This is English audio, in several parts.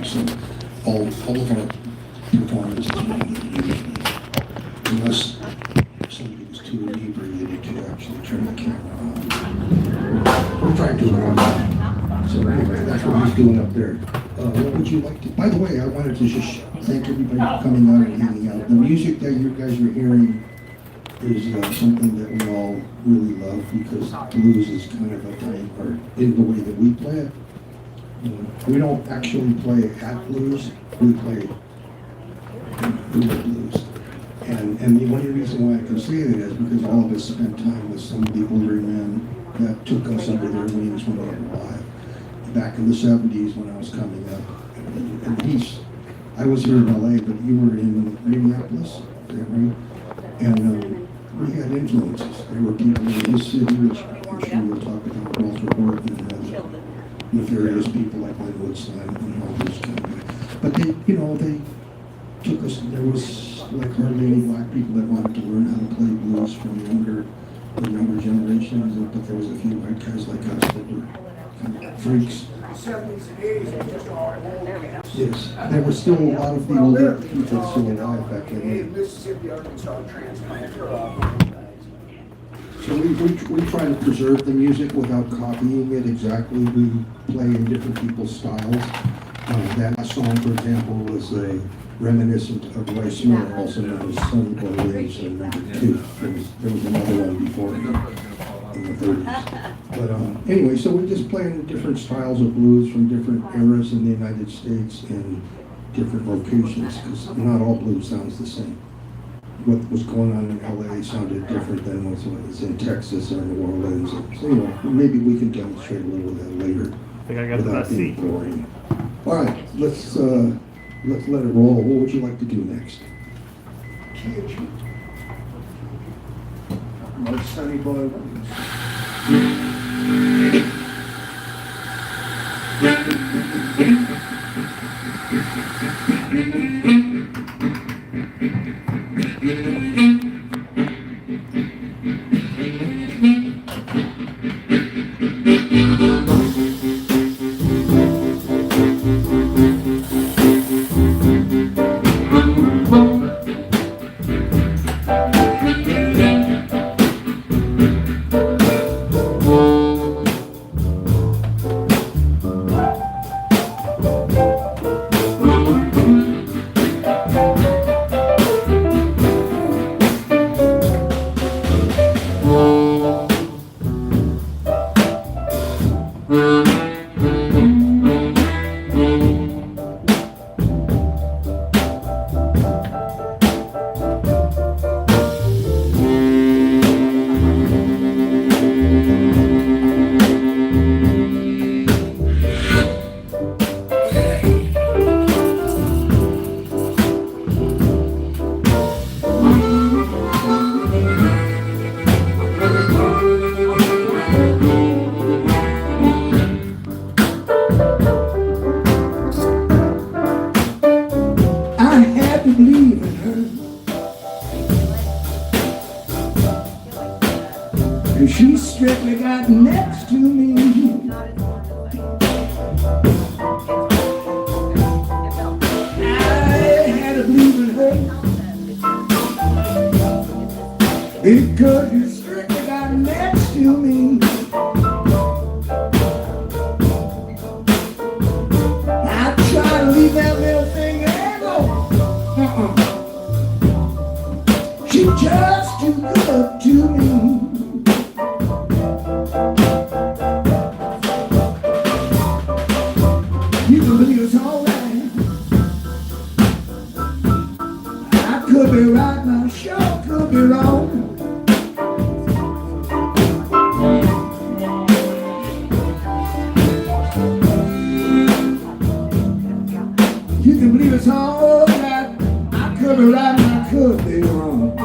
So all of our performances, unless somebody was too inebriated to actually turn the camera on. We're trying to around that. So anyway, that's what he's doing up there. What would you like to, by the way, I wanted to just thank everybody for coming out and hanging out. The music that you guys are hearing is something that we all really love, because blues is kind of a dying art in the way that we play it. We don't actually play at blues, we play blues. And the only reason why I can say that is because all of us spent time with some of the older men that took us under their wings when we were alive. Back in the 70s when I was coming up. And I was here in LA, but you were in Minneapolis, is that right? And we had influences. There were people in this city, which I'm sure we'll talk about, Walter Horton and nefarious people like Glenn Woodstein and all those kind of guys. But they took us, there was like hardly any black people that wanted to learn how to play blues from the younger generations, but there was a few white guys like us that were kind of freaks. 70s and 80s, just all cats. Yes, there were still a lot of the older people still alive back then. Mississippi, Arkansas transplant. So we try to preserve the music without copying it exactly. We play in different people's styles. That song, for example, was a reminiscent of Rice Miller, also known as Sonny Boy Williamson #2. There was another one before him in the 30s. But anyway, so we're just playing different styles of blues from different eras in the United States and different locations, because not all blues sounds the same. What was going on in LA sounded different than what was in Texas or New Orleans. So maybe we can demonstrate a little of that later. I think I got the without best being seat. boring. All right, let's let it roll. What would you like to do next? Most Sonny Boy she strictly got next to me. I had to believe in her because you strictly got next to me. I try to leave that little thing alone. She just too good to me. Could be right now, sure could be wrong. You can believe it's all right. I could be right and I could be wrong.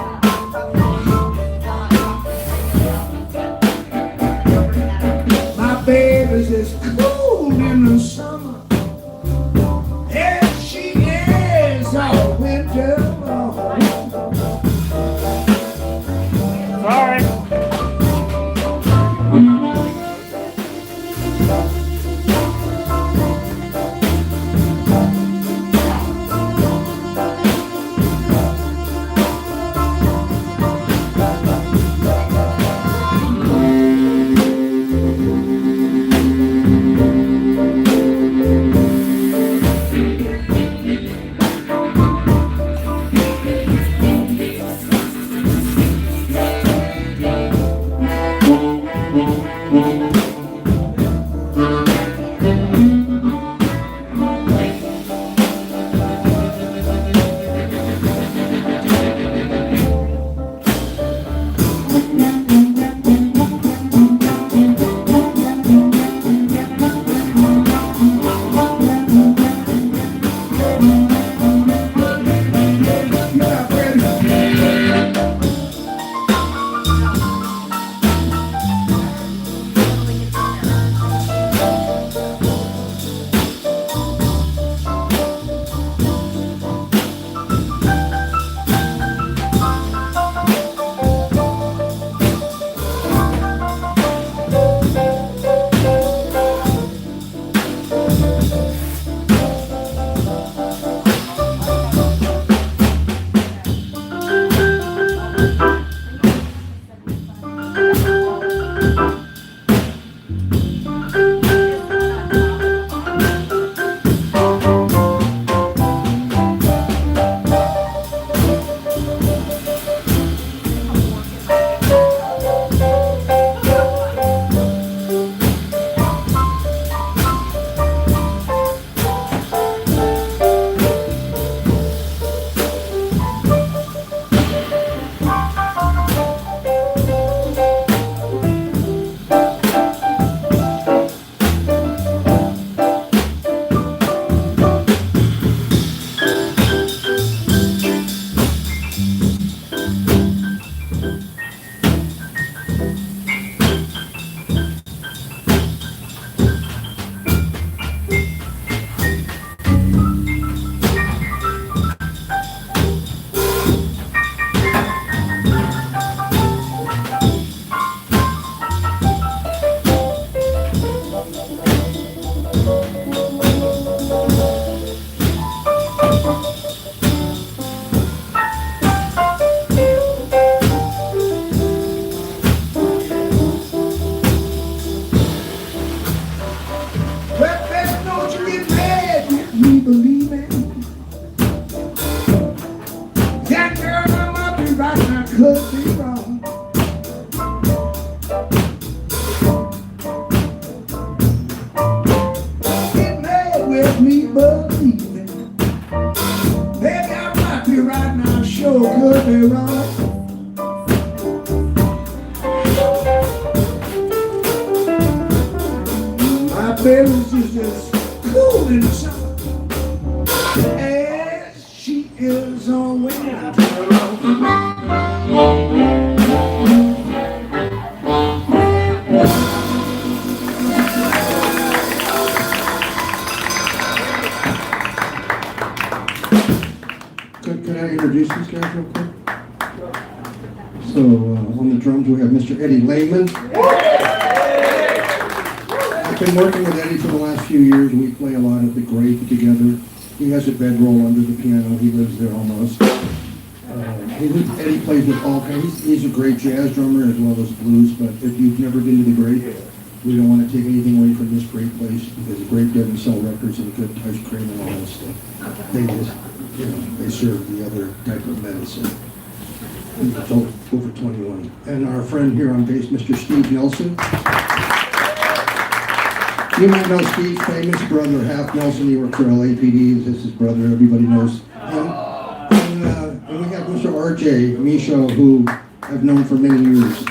My baby's as cool in the summer as she is all winter. Sorry. believe it. That girl I might be right and I could be wrong. Get mad with me, believe it. Maybe I might be right and I sure could be wrong. My baby's just as cool in the summer as she is on winter. Could I introduce these guys real quick? So, on the drums, we have Mr. Eddie Layman. I've been working with Eddie for the last few years. We play a lot at the Great together. He has a bedroll under the piano. He lives there almost. Eddie plays with all kinds. He's a great jazz drummer as well as blues, but if you've never been to the Great, we don't want to take anything away from this great place because the Great doesn't sell records and good ice cream and all that stuff. They just, they serve the other type of medicine. He's over 21. And our friend here on bass, Mr. Steve Nelson. You might know Steve's famous brother, Half Nelson. He worked for LAPD. This is his brother. Everybody knows him. And we have Mr. RJ Mischo, who I've known for many years.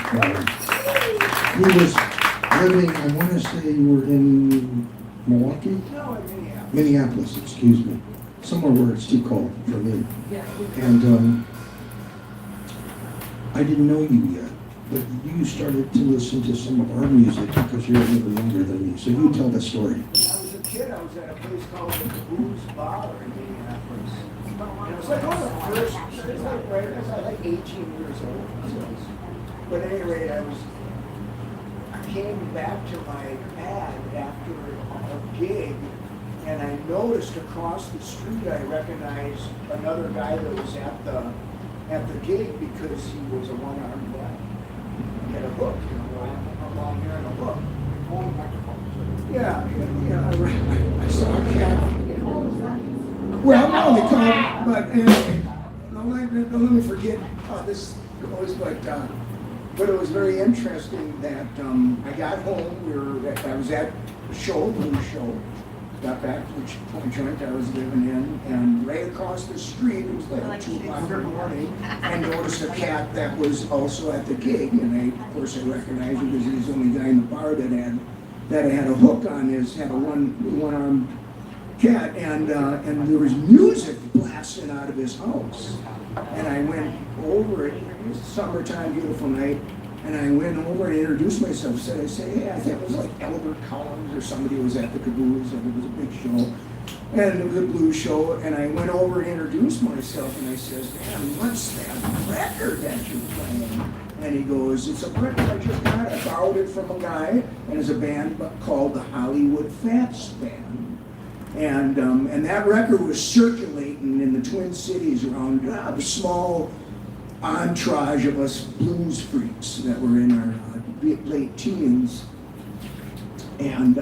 He was living, I want to say you were in Milwaukee? No, in Minneapolis. Minneapolis, excuse me. Somewhere where it's too cold for me. And I didn't know you yet, but you started to listen to some of our music because you're a little younger than me. So you tell the story. When I was a kid, I was at a place called the Blues Bar in Minneapolis. And it was like one of the first, it was like 18 years old. But anyway, I came back to my pad after a gig, and I noticed across the street I recognized another guy that was at the gig because he was a one-armed guy. He had a hook, a long hair and a hook. Yeah, I saw a cat. Well, no, they call it, but anyway, don't let me forget how this goes, but it was very interesting that I got home, I was at a show, blues show, got back to the joint I was living in, and right across the street, it was like 2 o'clock in the morning, I noticed a cat that was also at the gig, and of course I recognized him because he was the only guy in the bar that had a hook on had a one-armed cat, and there was music blasting out of his house, and I went over it was a summertime, beautiful night, and I went over and introduced myself. I said, hey, I think it was like Albert Collins or somebody was at the Caboose, and it was a big show, and it was a blues show. And I went over and introduced myself, and I says, man, what's that record that you're playing? And he goes, it's a record I just got. I borrowed it from a guy, and it's a band called the Hollywood Fats Band. And that record was circulating in the Twin Cities around the small entourage of us blues freaks that were in our late teens, and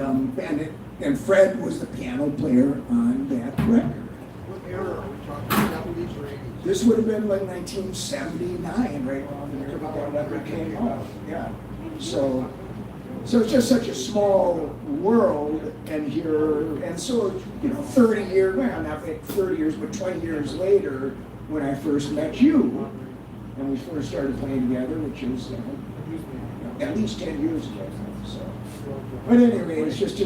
Fred was the piano player on that record. What era are we talking? 70s or 80s? This would have been like 1979, right around the year that record came out. Yeah. So it's just such a small world, and so 30 years, well, not 30 years, but 20 years later, when I first met you. And we first started playing together, which is at least 10 years ago. So, but anyway, it's just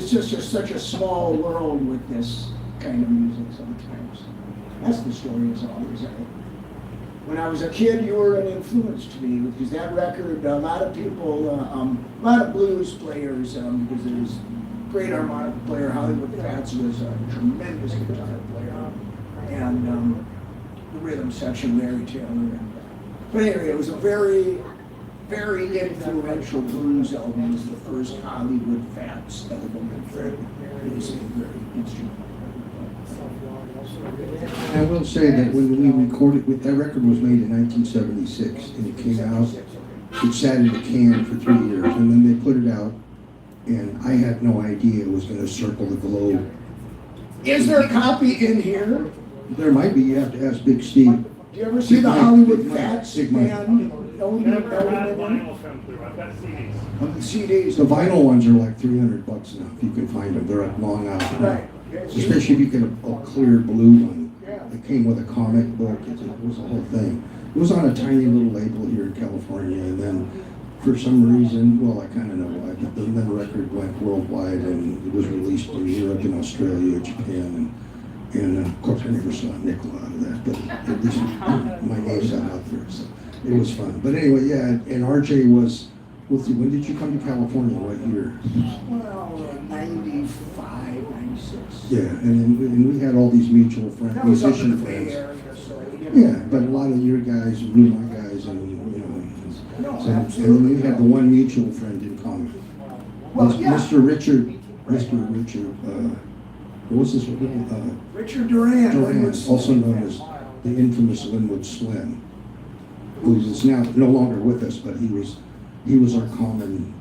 such a small world with this kind of music sometimes. That's the story as always. When I was a kid, you were an influence to me because that record, a lot of people, a lot of blues players, because there was a great harmonica player, Hollywood Fats was a tremendous guitar player, and the rhythm section, Larry Taylor. But anyway, it was a very, very influential blues album. It was the first Hollywood Fats album, and Fred is very instrumental. I will say that when we recorded, that record was made in 1976, and it came out, it sat in a can for 3 years, and then they put it out, and I had no idea it was going to circle the globe. Is there a copy in here? There might be, you have to ask Big Steve. Do you ever see Big the Mike, Hollywood Big Mike, Fats Big Mike. band? Never had vinyl come through. I've got CDs. CDs. The vinyl ones are like $300 now, if you can find them. They're at Long Island. Right. Especially if you get a clear blue one. Yeah. It came with a comic book. It was a whole thing. It was on a tiny little label here in California, and then for some reason, well, I kind of know why, but then the record went worldwide, and it was released in Europe and Australia, Japan, and of course I never saw a nickel out of that, but at least my name's out there, so it was fun. But anyway, yeah, and RJ was, let's see, when did you come to California? What year? Well, 95, 96. Yeah, and we had all these mutual friends, That was up in musician the Bay friends. Area, so, you know. Yeah, but a lot of your guys knew my guys, and you know, No, so, and absolutely. then we had the one mutual friend in common. Well, yeah. Mr. Richard, what was his Richard Duran. Duran, Linwood Slim. also known as the infamous Linwood Slim, who is now no longer with us, but he was our common.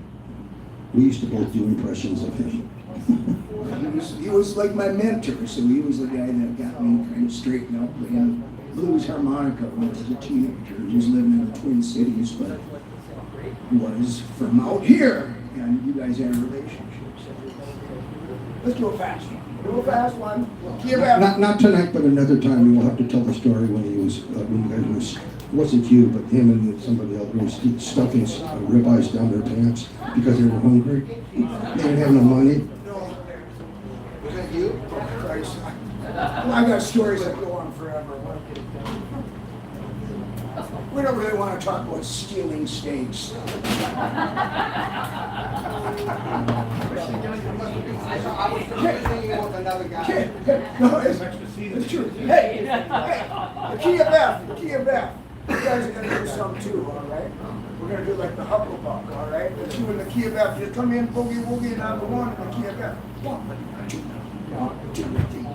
We used to both do impressions of him. He was like my mentor, so he was the guy that got me kind of straightened out playing blues harmonica when I was a teenager. He was living in the Twin Cities, but was from out here, and you guys had a relationship. So. Let's do a fast one. Do a fast one. Give out. Not tonight, but another time. We'll have to tell the story when he was when you guys was. It wasn't you, but him and somebody else was stuffing ribeyes down their pants because they were hungry. They didn't have no money. Was that you? Oh, Christ. Well, I got stories that go on forever. We don't really want to talk about stealing steaks. No, it's true. Hey, the key of F. You guys are going to do some too, all right? We're going to do like the Hucklebuck, all right? The two in the key of F. Just come in, boogie, woogie, and I'm the one in the key of F. 1, 2, 3.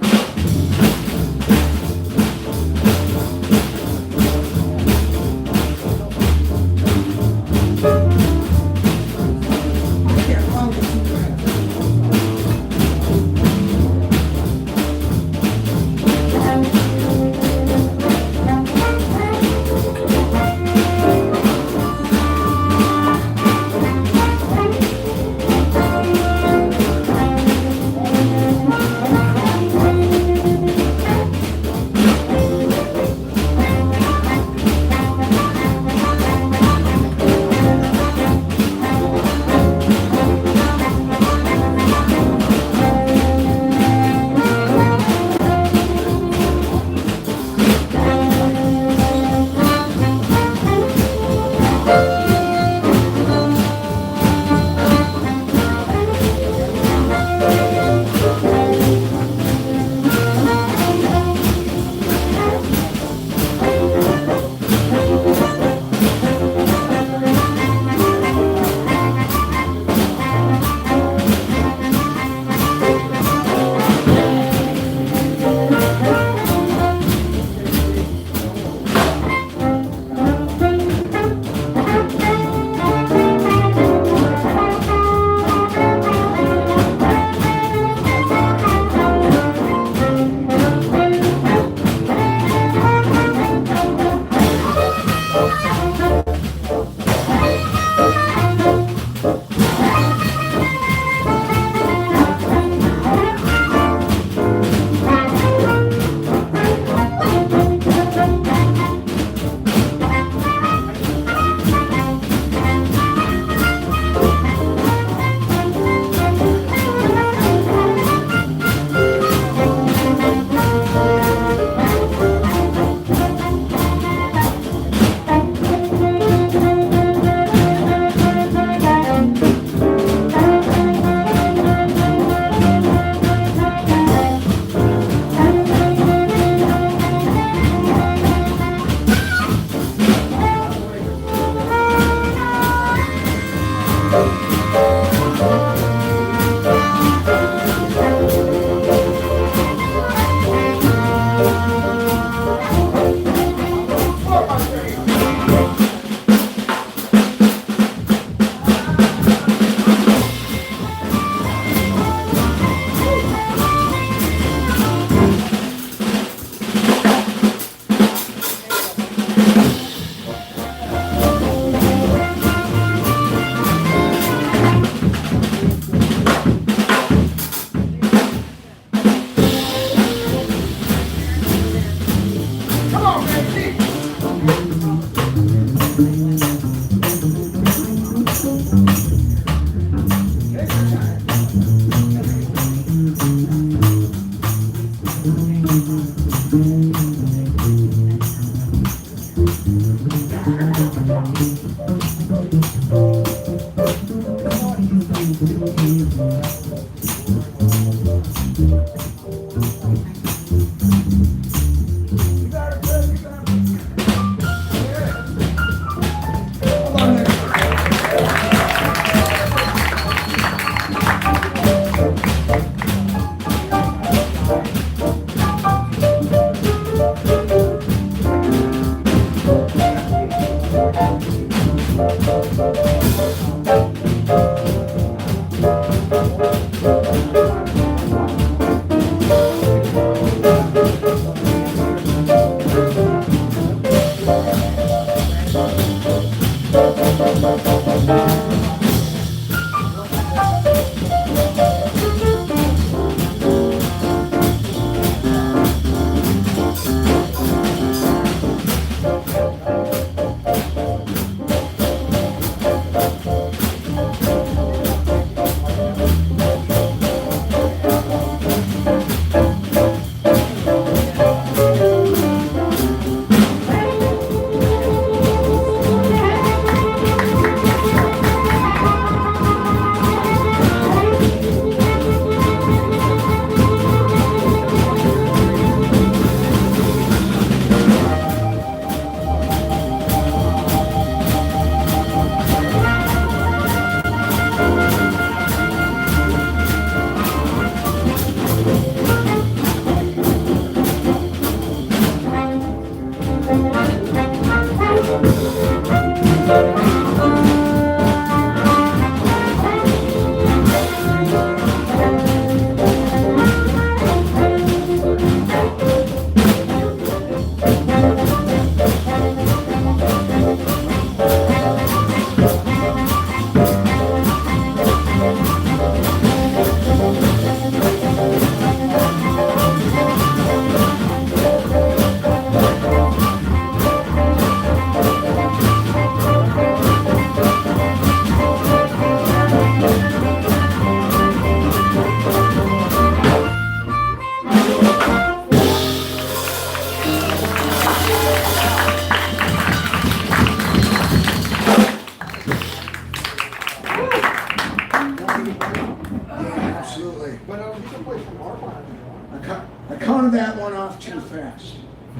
I counted that one off too fast.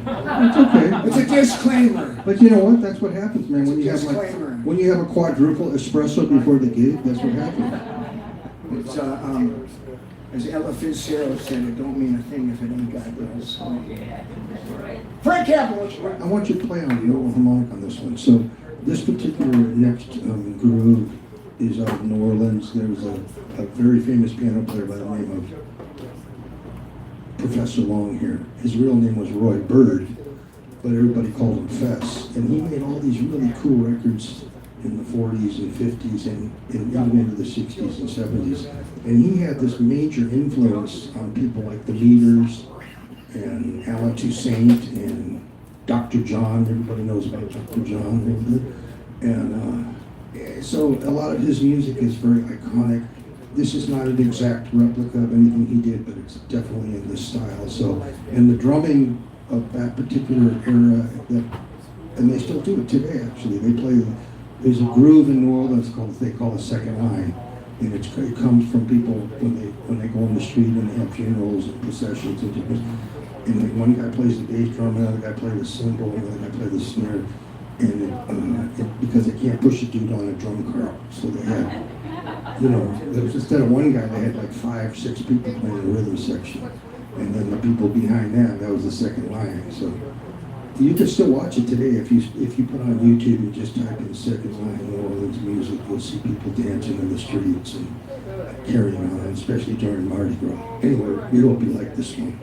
It's okay. It's a disclaimer. But you know what? That's what happens, man. When you have Disclaimer. when you have a quadruple espresso before the gig, that's what happens. It's as Ella Fitzgerald said, it don't mean a thing if it ain't got those. Frank Kaplan, what you got? I want you to play on the old harmonic on this one. So this particular next groove is out of New Orleans. There was a very famous piano player by the name of Professor Long here. His real name was Roy Bird, but everybody called him Fess. And he made all these really cool records in the 40s and 50s and even into the 60s and 70s. And he had this major influence on people like the Meters and Alan Toussaint and Dr. John. Everybody knows about Dr. John. And so a lot of his music is very iconic. This is not an exact replica of anything he did, but it's definitely in this style. So, and the drumming of that particular era, and they still do it today. Actually, they play. There's a groove in New Orleans they call a second line, and it comes from people when they go on the street and they have funerals and processions and different. And then one guy plays the bass drum, another guy plays the cymbal, another guy plays the snare, and because they can't push a dude on a drum cart, so they had. There was, instead of one guy, they had like 5, 6 people playing the rhythm section. And then the people behind that was the second line. So you can still watch it today. If you put on YouTube and just type in second line New Orleans music, you'll see people dancing in the streets and carrying on, especially during Mardi Gras. Anyway, it won't be like this one.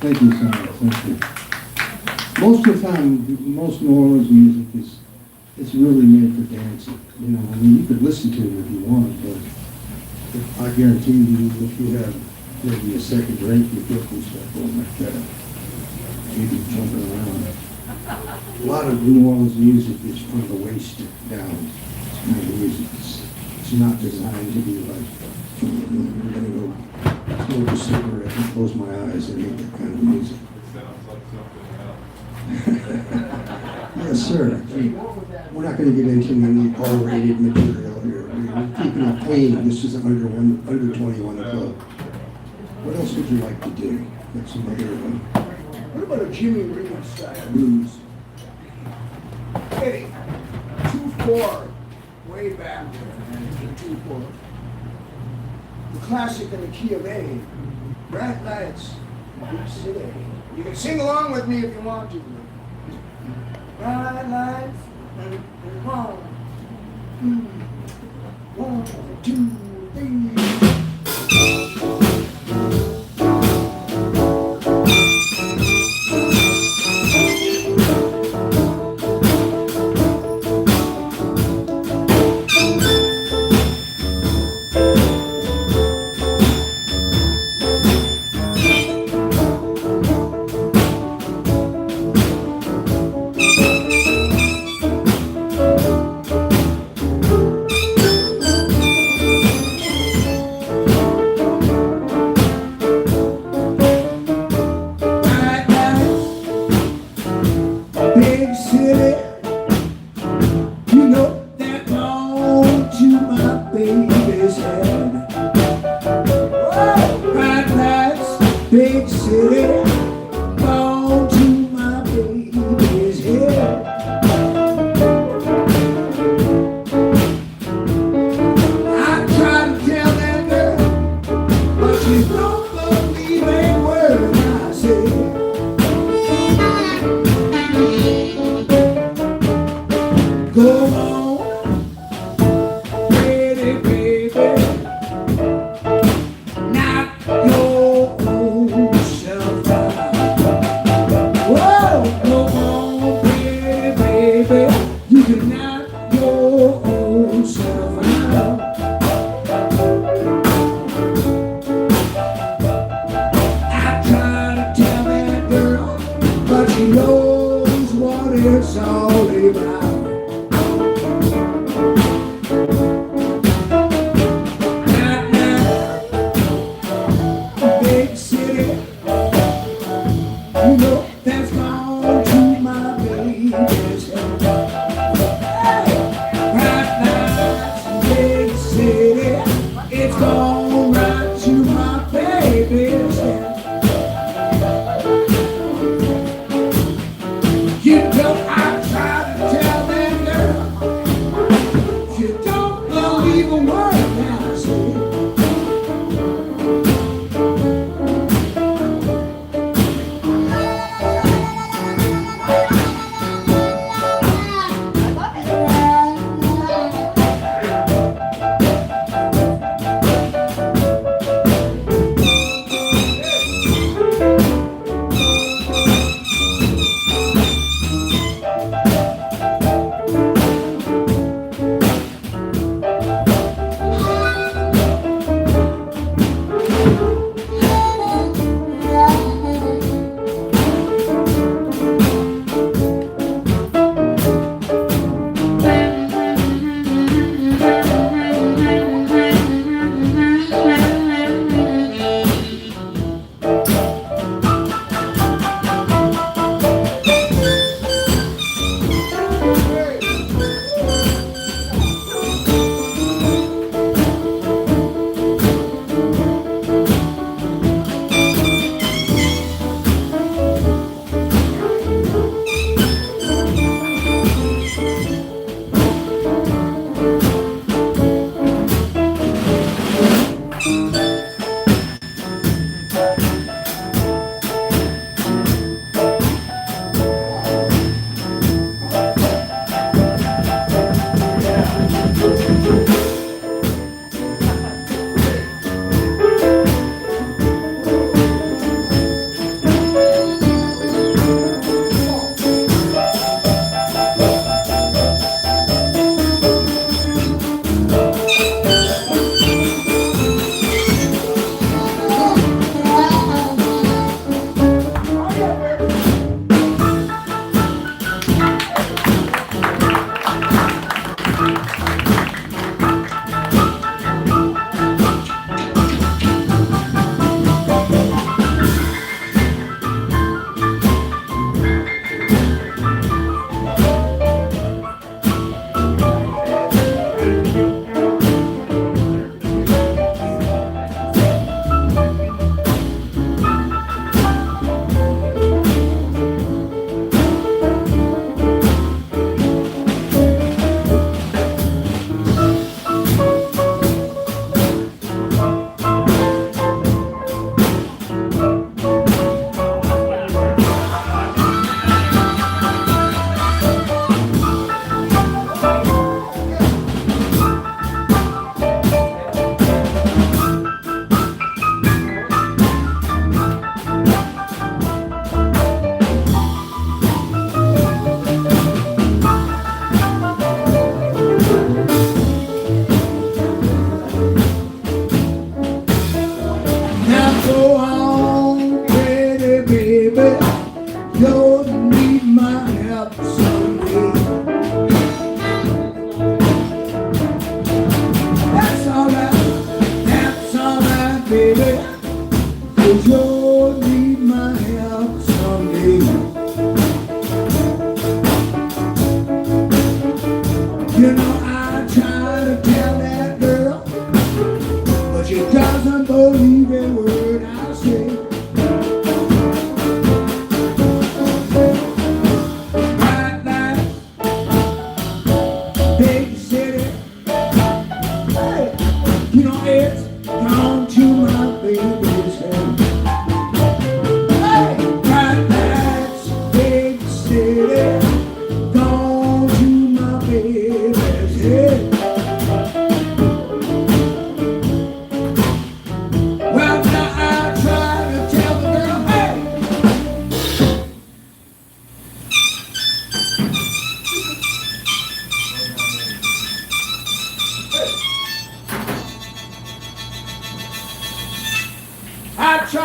Thank you so much. Thank you. Most of the time, most New Orleans music is it's really made for dancing. You know, I mean, you could listen to it if you want, but I guarantee you, if you have maybe a second drink, you feel some stuff going like that. You be jumping around. A lot of New Orleans music is from the waist down. It's kind of music. It's not designed to be like, I'm gonna go smoke a cigarette and close my eyes and make that kind of music. Yes, sir. We're not going to get into any R-rated material here. We're keeping it clean. This is under 21 club. What else would you like to do? That's another one. What about a Jimmy Reed style blues? Eddie, 2/4, way back there, man, 2/4. The classic in the key of A, Bright Lights, Big City. You can sing along with me if you want to. Bright lights, one, one, two, three. Big city, gone to my baby's head. I try to tell that girl, but she don't believe a word I say. Go on, pretty baby, knock your own self out. Whoa, go on, pretty baby, you can knock your own self out. I try to tell that girl, but she knows what it's all about. Big city, you know that's gone to my baby's head. Right now, big city, it's gone right to my baby's head. You know I try to tell that girl, you don't believe a word that I say.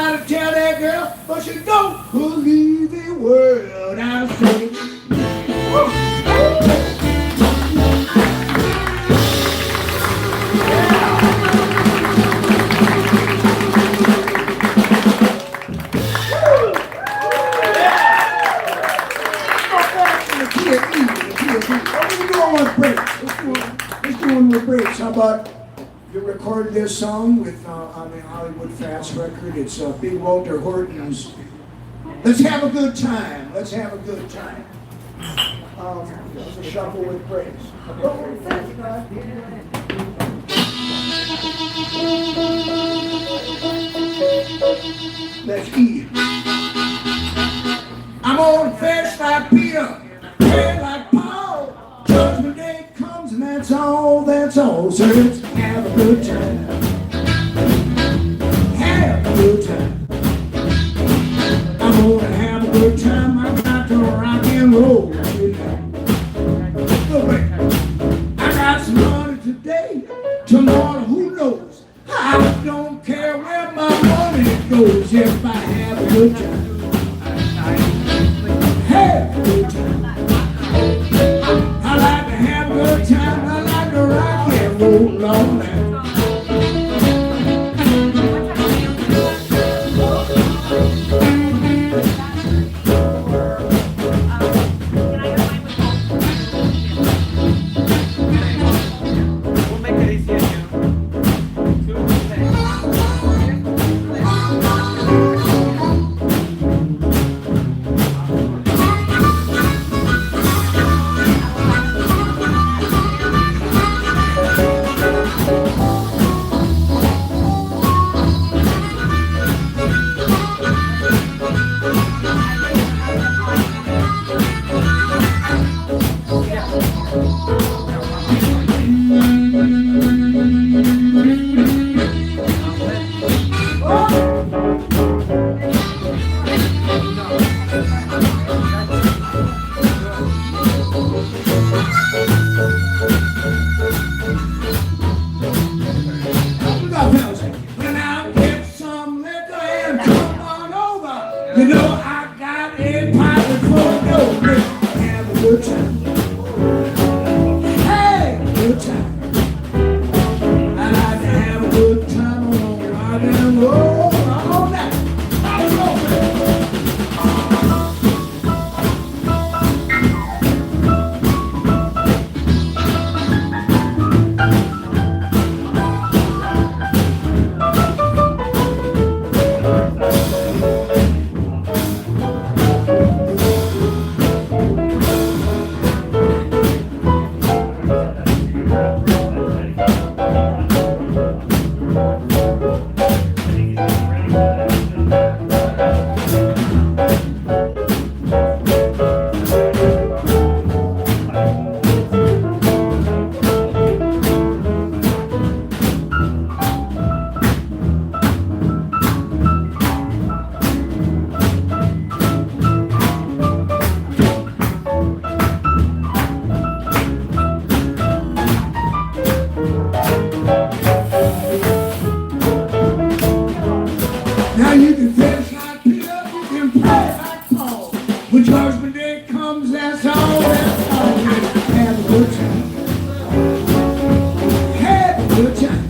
try to tell that girl, but she don't believe the word I say. Let's do one with breaks. How about you recorded this song with on the Hollywood Fast record? It's Big Walter Horton's "Let's Have a Good Time." Let's have a good time. It's a shuffle with breaks. Let's eat. I'm on fast like Peter, pray like Paul. Judgment day comes and that's all, that's all. So let's have a good time. Have a good time. I'm gonna have a good time. I got to rock and roll tonight. Look, wait. I got some money today. Tomorrow, who knows? I don't care where my money goes if I have a good time. Have a good time. I like to have a good time. I like to rock and roll all night. You know I got a pocket full of dough. Have a good time. Have a good time. I like to have a good time on rock and roll all night. All now you can dance like Peter, you can play like Paul. When judgment day comes, that's all, that's all. Have a good time. Have a good time.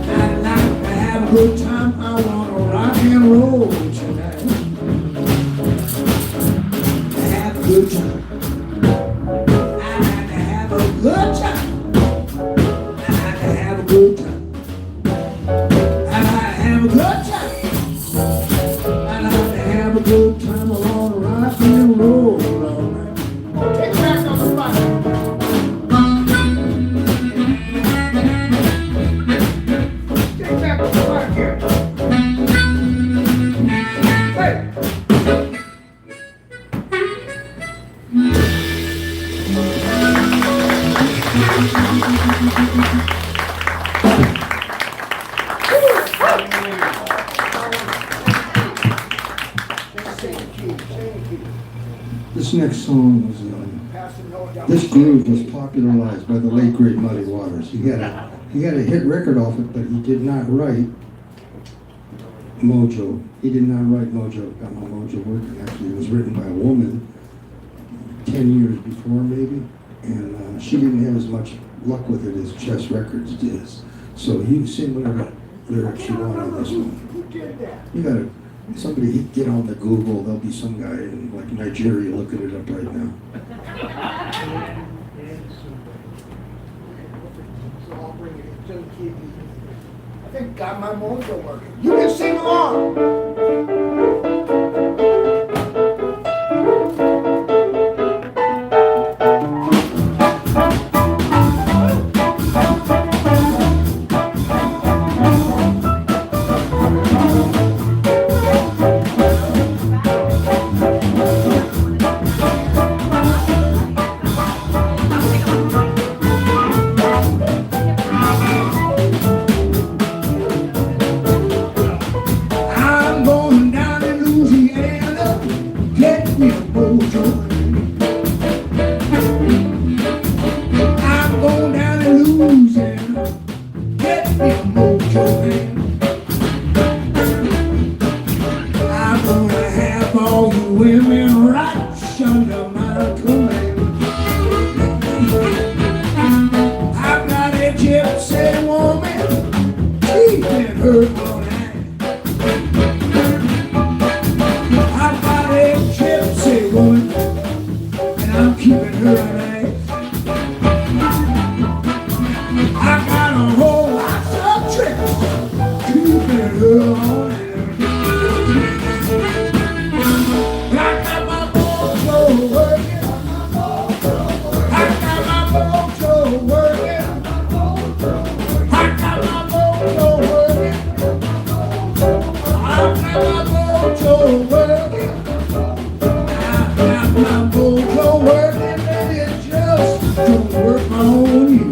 I like to have a good time. I want to rock and roll tonight. Have a good time. I like to have a good time. I like to have a good time. I like to have a good time. I like to have a good time. I want to rock and roll all night. Take back on the fire. Take back on the fire here. Hey. This next song was, this groove was popularized by the late great Muddy Waters. He had a hit record off it, but he did not write Mojo. He did not write Mojo, got my Mojo working. Actually, it was written by a woman 10 years before, maybe. And she didn't have as much luck with it as Chess Records did. So you can sing whatever lyrics you want on this one. Who did that? You gotta, somebody get on the Google, there'll be some guy in like Nigeria looking it up right now. So I'll bring it in. Just keep it. I think got my mojo working. You can sing along. I'm going down to Louisiana, get me a mojo. I'm going down to Louisiana, get me a mojo. I'm gonna have all you women right under my command. I've got a gypsy woman, keeping her on hand. I've got a gypsy woman, and I'm keeping her on hand. I got a whole lot of tricks, keeping her on hand. I got my mojo working. I got my mojo working. I got my mojo working. I got my mojo working. I got my mojo working, and it just don't work on you.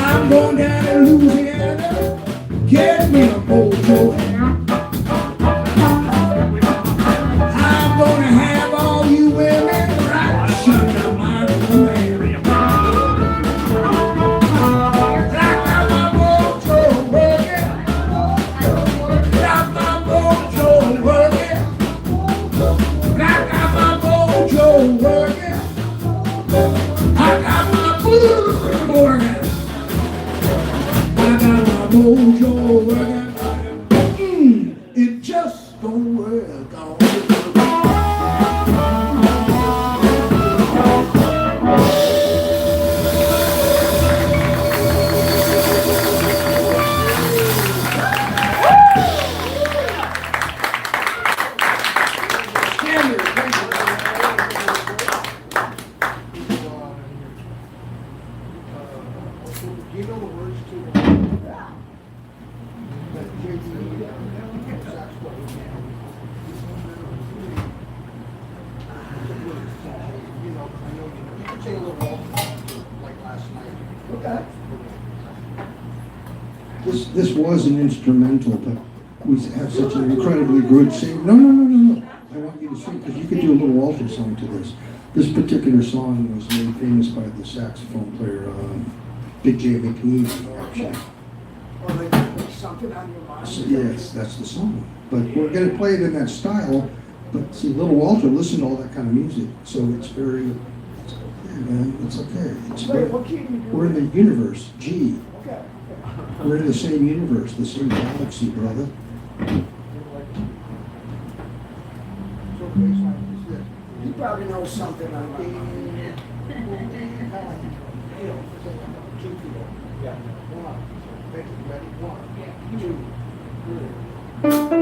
I'm going down to Louisiana, get me a mojo. I'm gonna have all you women right under my command. I got my mojo working. Got my mojo working. I got my mojo working. I got my mojo working. I got my mojo working. It just don't work on me. this was an instrumental, but we have such an incredibly good singer. No. I want you to sing, because you could do a little Walter song to this. This particular song was made famous by the saxophone player, Big J. McNeely, actually. Or they put something on your mind. So, yes, that's the song. But we're going to play it in that style. But see, Little Walter listened to all that kind of music, so it's very, it's okay, man. It's okay. It's Wait, very, what key do you do? we're in the universe, G. Okay. We're in the same universe, the same galaxy, brother. You probably know something on the. Yeah. One. Ready? 'Cause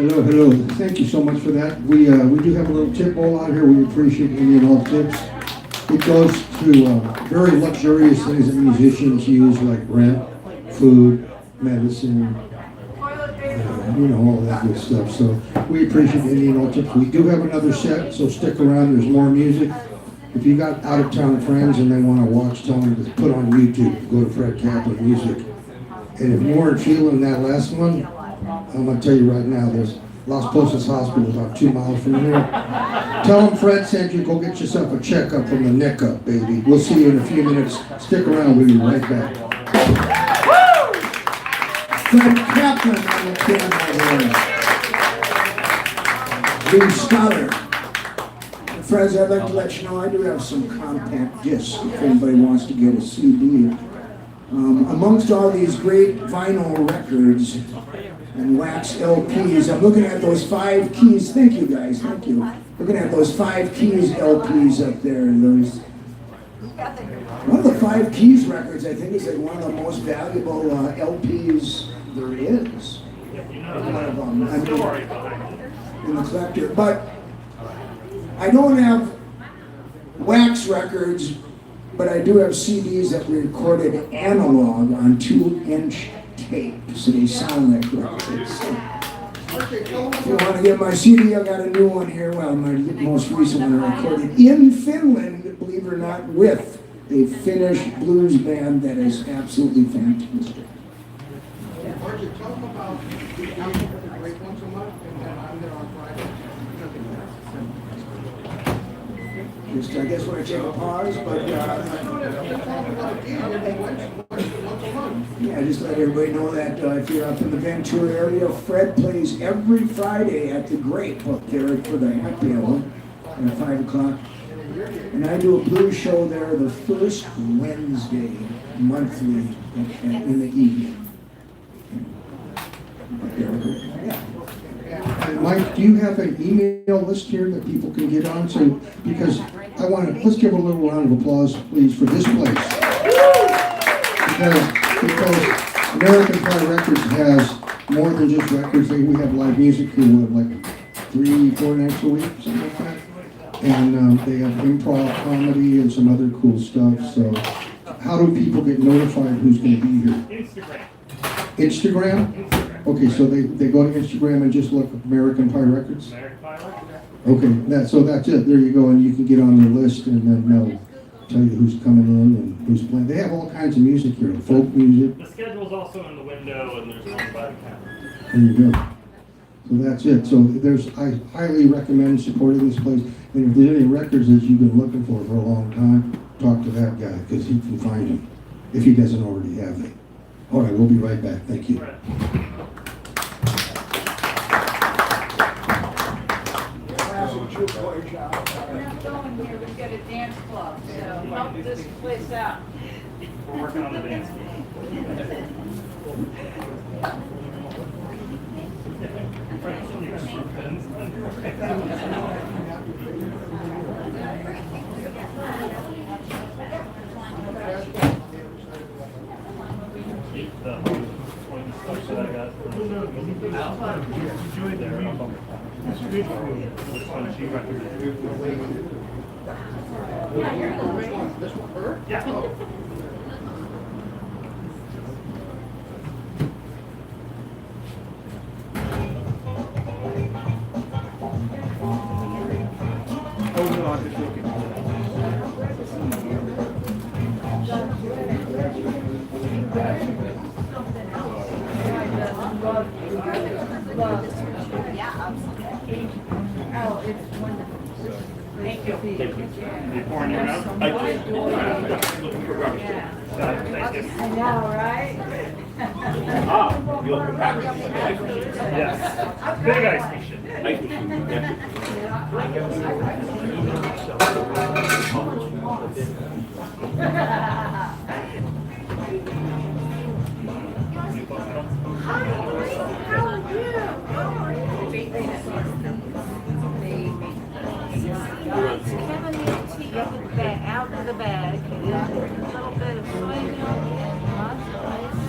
Hello, hello. Thank you so much for that. We do have a little tip bowl out here. We appreciate Indian all tips. It goes to very luxurious things that musicians use, like rent, food, medicine, all that good stuff. So we appreciate Indian all tips. We do have another set, so stick around. There's more music. If you got out-of-town friends and they want to watch, tell them to put on YouTube. Go to Fred Kaplan Music. And if you weren't feeling that last one, I'm going to tell you right now, there's Las Posas Hospital about 2 miles from here. Tell them Fred sent you, go get yourself a checkup from the neck up, baby. We'll see you in a few minutes. Stick around, we'll be right back. Fred Kaplan on the piano there. Lead scholar. Friends, I'd like to let you know I do have some compact discs if anybody wants to get a CD. Amongst all these great vinyl records and wax LPs, I'm looking at those 5 keys. Thank you guys, thank you. Looking at those 5 keys LPs up there. One of the 5 keys records, I think, is like one of the most valuable LPs there is. One of them. I mean, in the collector. But I don't have wax records, but I do have CDs that were recorded analog on 2-inch tape, so they sound like records. If you want to get my CD, I got a new one here. Well, my most recent one I recorded in Finland, believe it or not, with a Finnish blues band that is absolutely fantastic. Just, I guess, want to take a pause, but yeah, just let everybody know that if you're up in the Ventura area, Fred plays every Friday at the Grape up there for the happy hour at 5 o'clock. And I do a blues show there the first Wednesday monthly in the evening. Yeah. Mike, do you have an email list here that people can get on to? Because I want to, let's give a little round of applause, please, for this place. Because American Pie Records has more than just records. We have live music here, like 3-4 nights a week, something like that. And they have improv comedy and some other cool stuff. So how do people get notified who's going to be here? Instagram? Okay, so they go to Instagram and just look up American Pie Records? American Pie Records. Okay, so that's it. There you go, and you can get on their list, and then they'll tell you who's coming in and who's playing. They have all kinds of music here, folk music. The schedule's also in the window, and there's one by the camera. There you go. So that's it. So I highly recommend supporting this place. And if there's any records that you've been looking for a long time, talk to that guy, because he can find them, if he doesn't already have them. All right, we'll be right back. Thank you. Right. We're not going here, we've got a dance club, so help this place out. We're working on the dance floor. Yeah. Oh, it's wonderful. Thank you. Thank you. You pouring your out? Looking for rubbish. Thank you. I know, right? Ah, you'll come back. Yes. Big ice machine. Ice machine, yeah. Chamomile tea out of the bag, a little bit of soy milk and lots of ice.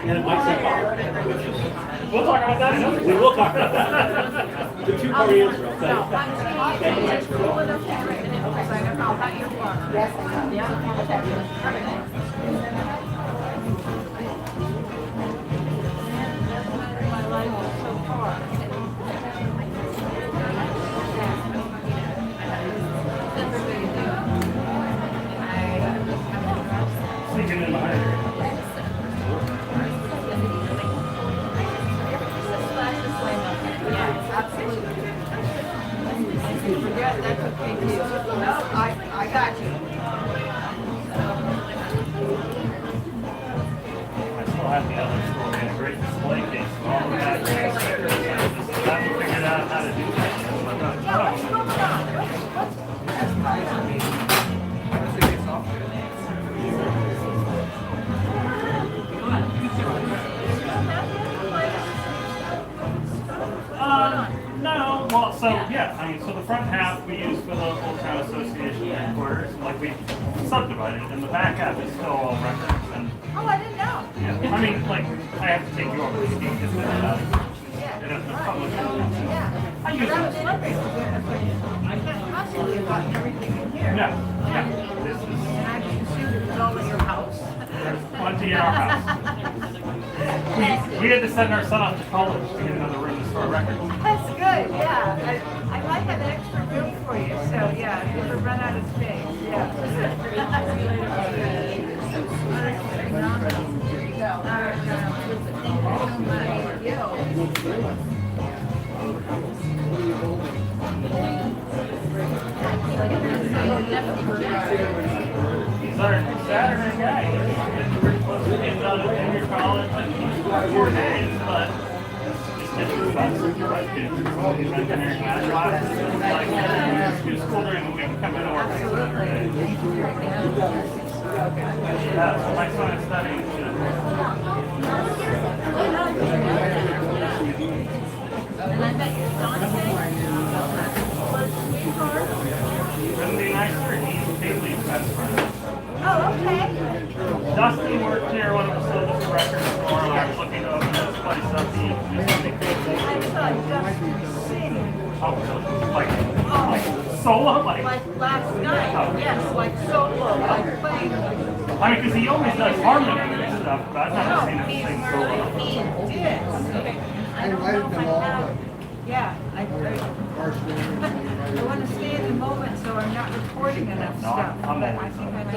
And it might say car. We'll talk about that another. We will talk about that. The two car answer, I'll tell you. My life is so far. Sneaking in behind her. Yeah, absolutely. Yeah, that's okay too. No, I got you. I still have the other story, and a great display case, and all of that. I just haven't figured out how to do that. Yeah, what's going on? What's No, well, so yeah, I mean, so the front half we use for the Old Town Association headquarters, and like we subdivided it, and the back half is still all records, and Oh, I didn't know. yeah, I mean, like, I have to take you over to speak just about it. Yeah. And if the public. Yeah. I use But I was it. wondering, I can't possibly have gotten everything in here. No, yeah, this is And I just assumed it was all in your house. plenty in our house. We had to send our son off to college to get another room to store records. That's good, yeah. I might have an extra room for you, so yeah, if you ever run out of space, yeah. He's our Saturday guy. We're supposed to get done at junior college in 4 days, but it's just too fast. He's been here in math classes, and like, do school during the week, come into work Saturday. Yeah, so my son is studying too. And I bet your Couldn't be nicer, he's Haley's best friend. Oh, okay. Dusty worked here when it was still just a record store, and I was looking to open this place up to do something crazy. I saw Dustin sing, Oh, really? Like solo? like last night, yes, like solo, like playing. I mean, because he always does harmony and stuff, but I've never seen No, him sing solo. he did. I don't know if I have, yeah, I want to stay in the moment so I'm not recording enough No, stuff, I'm but I always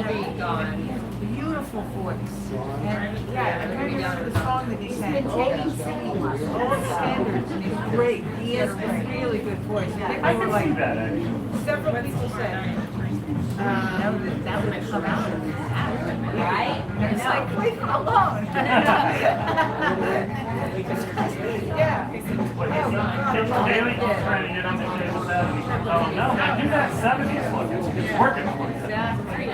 think on. I have a beautiful voice. And yeah, I remember the song that he sang, taking singing old standards, and he's great. He has a really good voice. I People were can see like, that, actually. several people said, that would come out of his act, right? And it's like, leave him alone. Yeah. Haley keeps trying to get on the table 70s. Oh, no, man, do that 70s look. It's working for you. Exactly.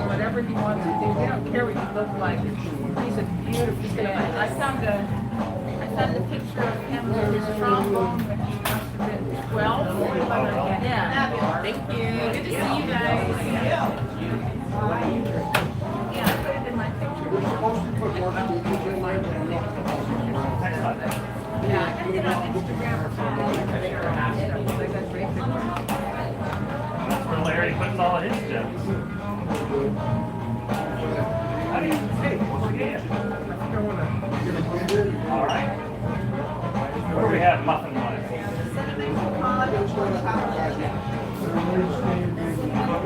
Whatever he wants to do, they don't care what you look like. He's a beautiful man. I found a picture of him with his trombone when he must have been 12. Yeah. Thank you. Good to see you guys. Yeah, I put it in my picture. Yeah, I got it on Instagram or something. I got great pictures. That's where Larry puts all his gems. How do you say? All right. What do we have muffin-wise? Cinnamon collard or chocolate?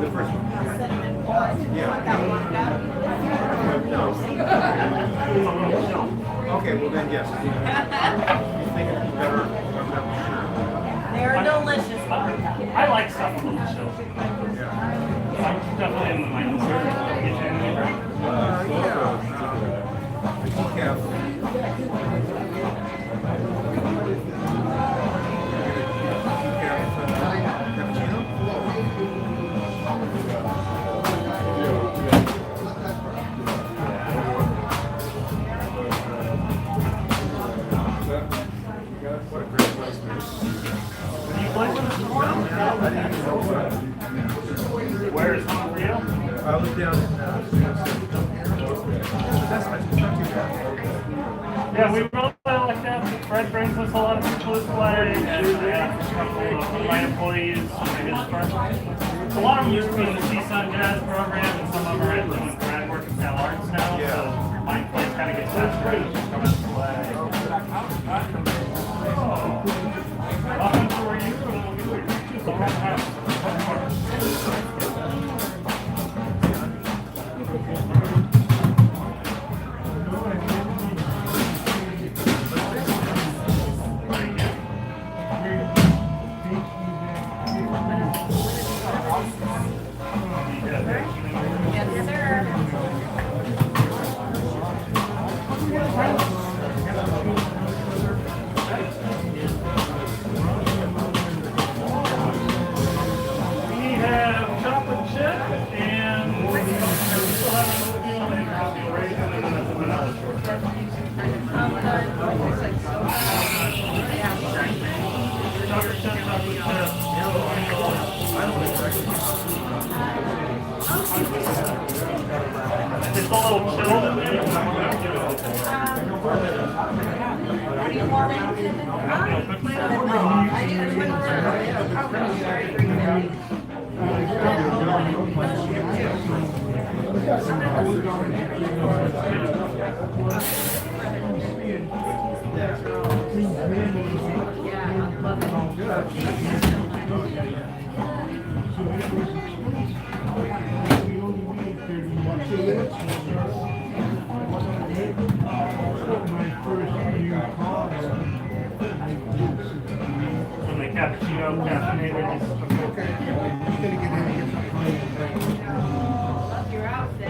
The first one. Cinnamon collard. You want that one It's a little chill. Okay, well then, yes. You think it'd be better? I'm not sure. They're delicious. I like stuff a little chill. Yeah. I'm definitely in the minority. Get you in the right? What a great place to Do you play with us before? Where is home for you? I was down in, that's my Yeah, we really like that. Fred brings us a lot of people this way, and I have a couple of my employees in his firm. A lot of them used to be in the Seaside Jazz program, and some of them are doing grad work at Cal Arts now, so my place kind of gets saturated coming this way. Welcome to where you It's a little chilled in there. Are you warming? When they cappuccino, caffeinated. Love your outfit.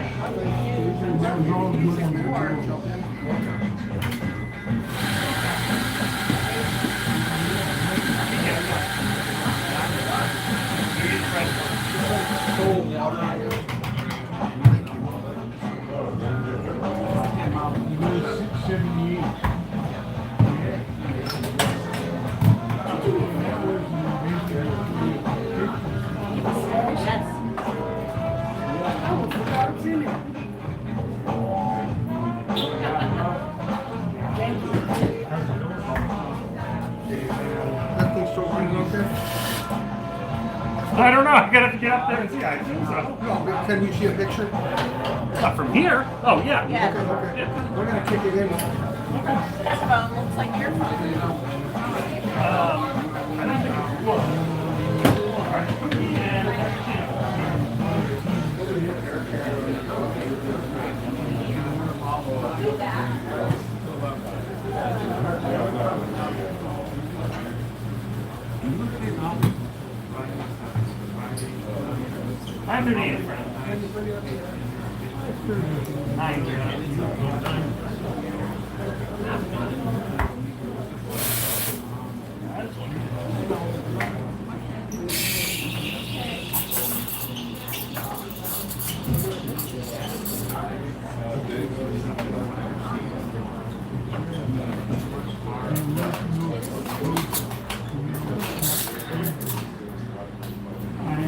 I don't know. I gotta get up there and see. I think so. No, can we see a picture? From here? Oh yeah. Yeah. Okay. We're gonna kick it in. This phone looks like your phone. I don't think it's cool. All right. I'm your name, friend. 9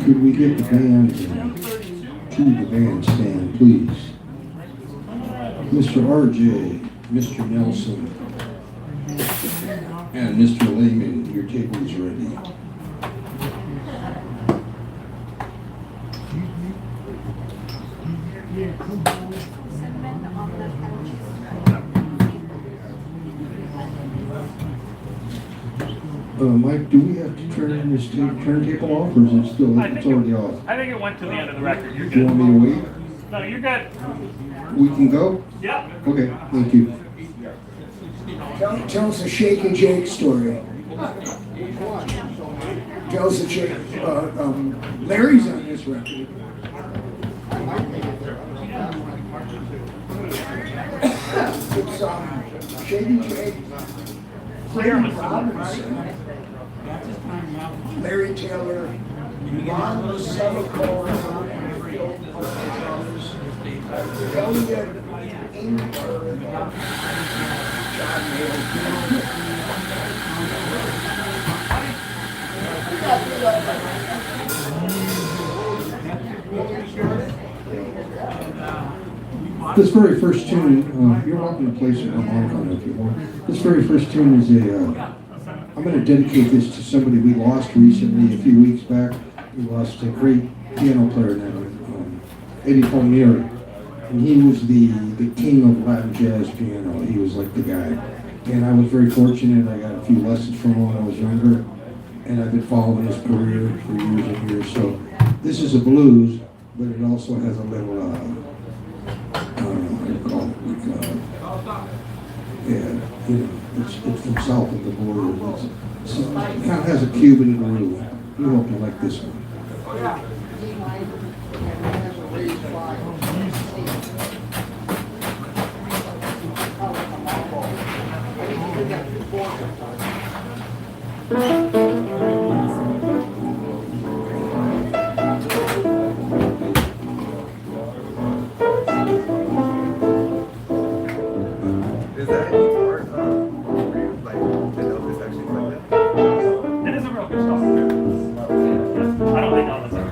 Could we get the band to the bandstand, please? Mr. RJ, Mr. Nelson, and Mr. Layman, your table is ready. Mike, do we have to turn this turntable off, or is it still, it's already off? I think it went to the end of the record. You're Do you good. want me to wait? No, you're good. We can go? Yep. Okay, thank you. Tell us a Shake and Jake story. Tell us a Shake. Larry's on this record. It's Shake and Jake. Freddie Robinson, Larry Taylor, Ron Sevico, Elliot Ingber, John Hale. This very first tune, you're welcome to play some harmonica if you want. This very first tune is I'm going to dedicate this to somebody we lost recently, a few weeks back. We lost a great piano player named Eddie Palmieri. And he was the king of Latin jazz piano. He was like the guy. And I was very fortunate. I got a few lessons from him when I was younger. And I've been following his career for years and years. So this is a blues, but it also has a little, I don't know how to call it, yeah, you know, it's from south of the border. It kind of has a Cuban groove. We hope you like this one. Is that any part of like the note is actually like that? It is a real good song. I don't think all the time.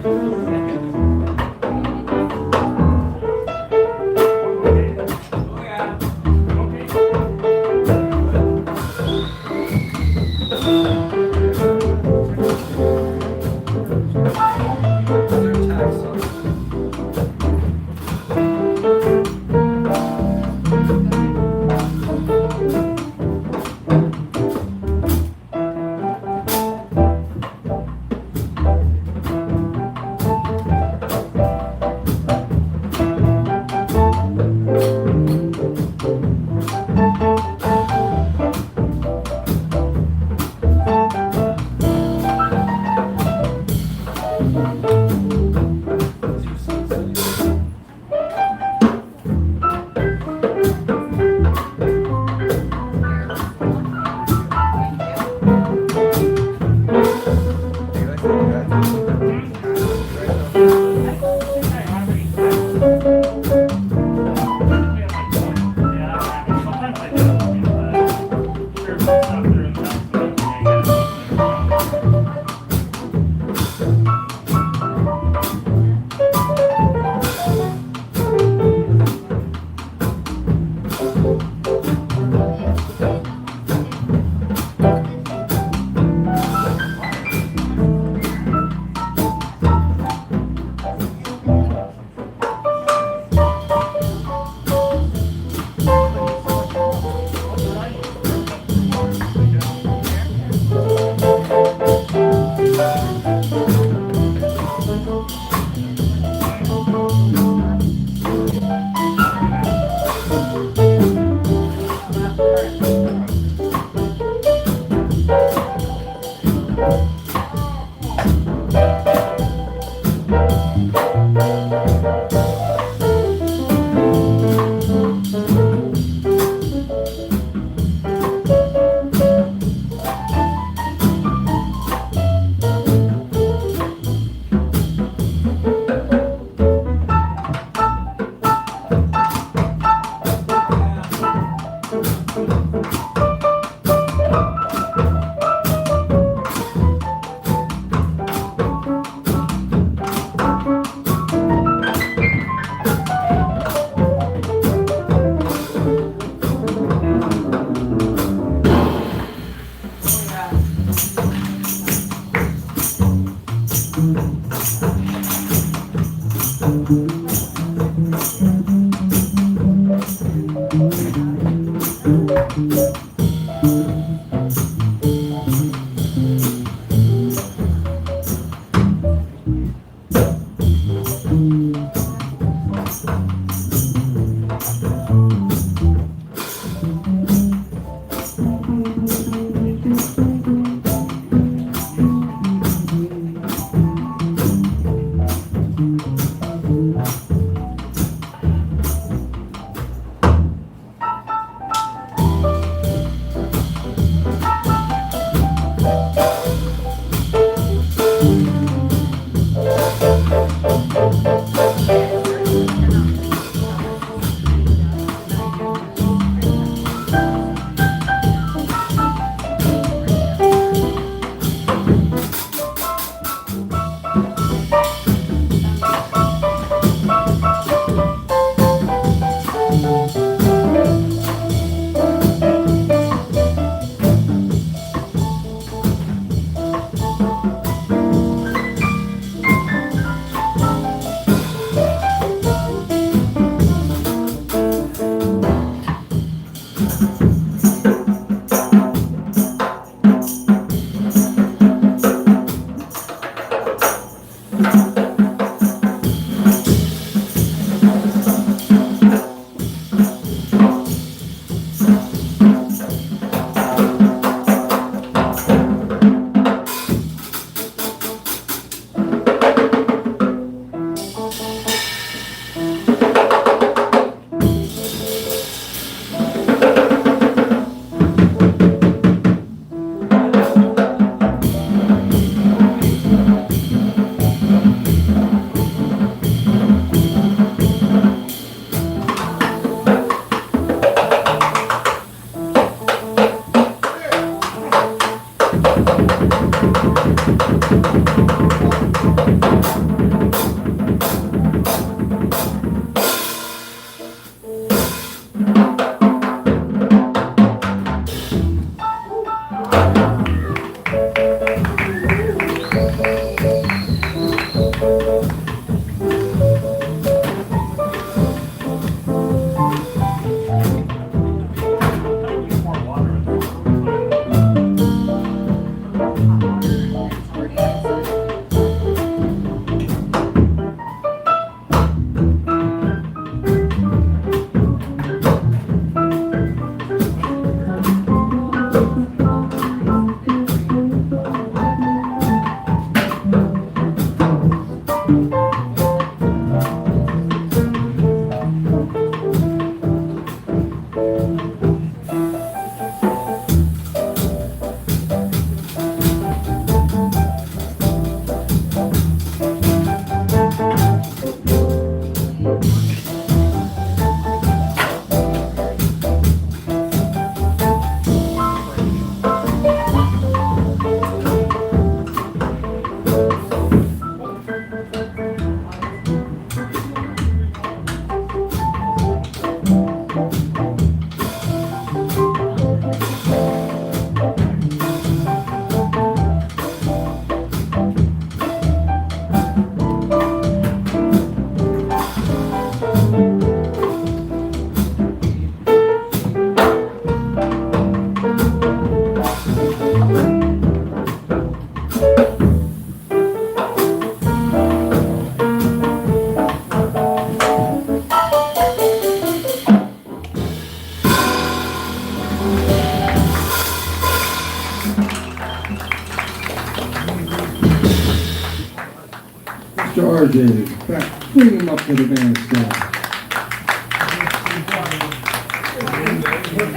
RJ, back, bring him up to the bandstand.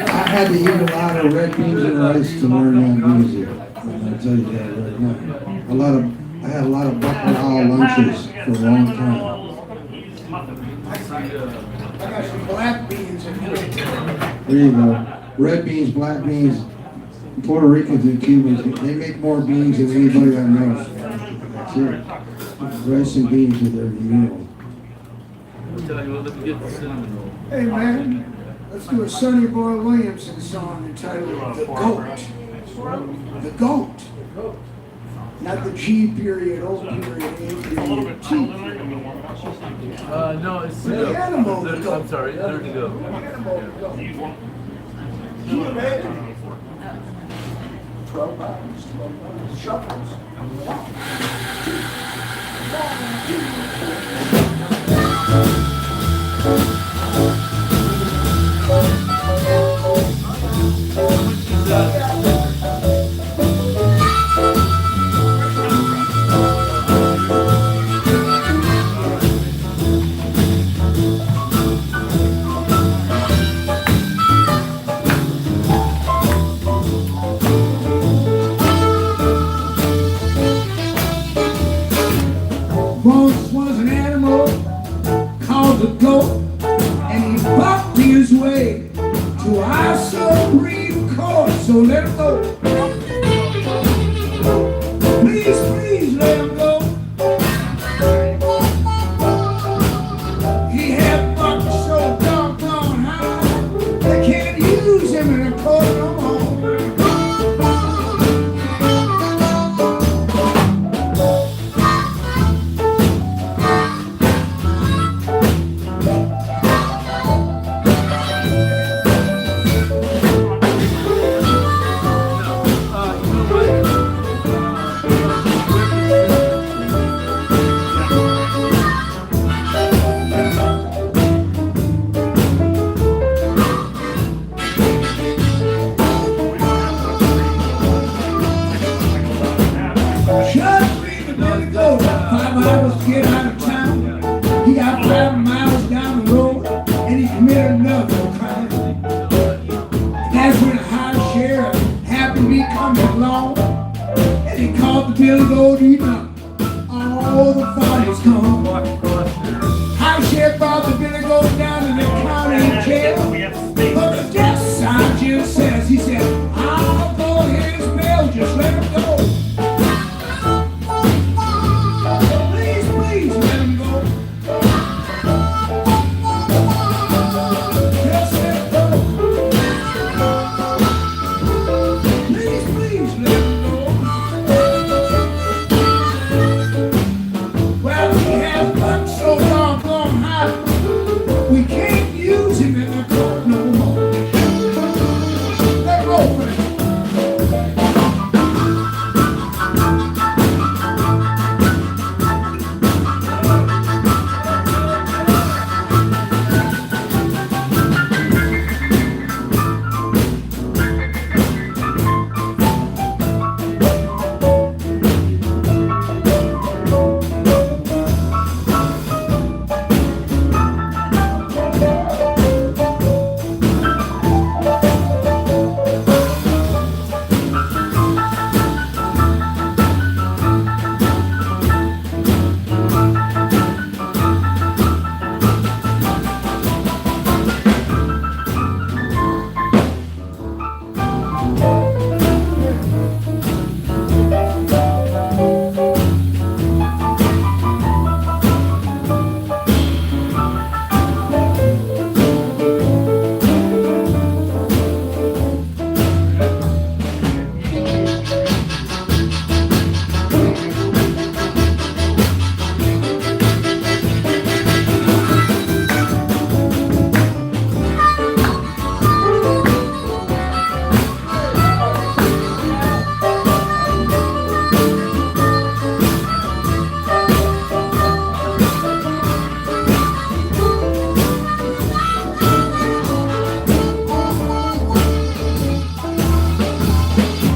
I had to eat a lot of red beans and rice to learn that music. I'll tell you that right now. I had a lot of bacalao lunches for a long time. I got some black beans in here. There you go. Red beans, black beans. Puerto Ricans and Cubans, they make more beans than anybody I know. That's it. Rice and beans are their meal. Hey man, let's do a Sonny Boy Williamson song entitled The Goat. The Goat. Not the G period, O period, A period, T period. No, it's The animal I'm goat. sorry, there you go. Animal goat. You ready? 12 pounds, 12 pounds. Shuffles. 1, 2, 3. Once was an animal called the goat, and he bucked his way to our Supreme Court. So let him go. Please, please let him go. He had bucked so doggone high, they can't use him in a court no more. the Billy Goat eating up all the fun is gone. How she brought the Billy Goat down in the county jail. We have space. But the death sergeant says, he said, I'll go ahead and smell, just let him go. Please, please, let him go. Just let him go. Please, please, let him go. Well, he has bucked so doggone high, we can't use him in the court no more. Let him open it.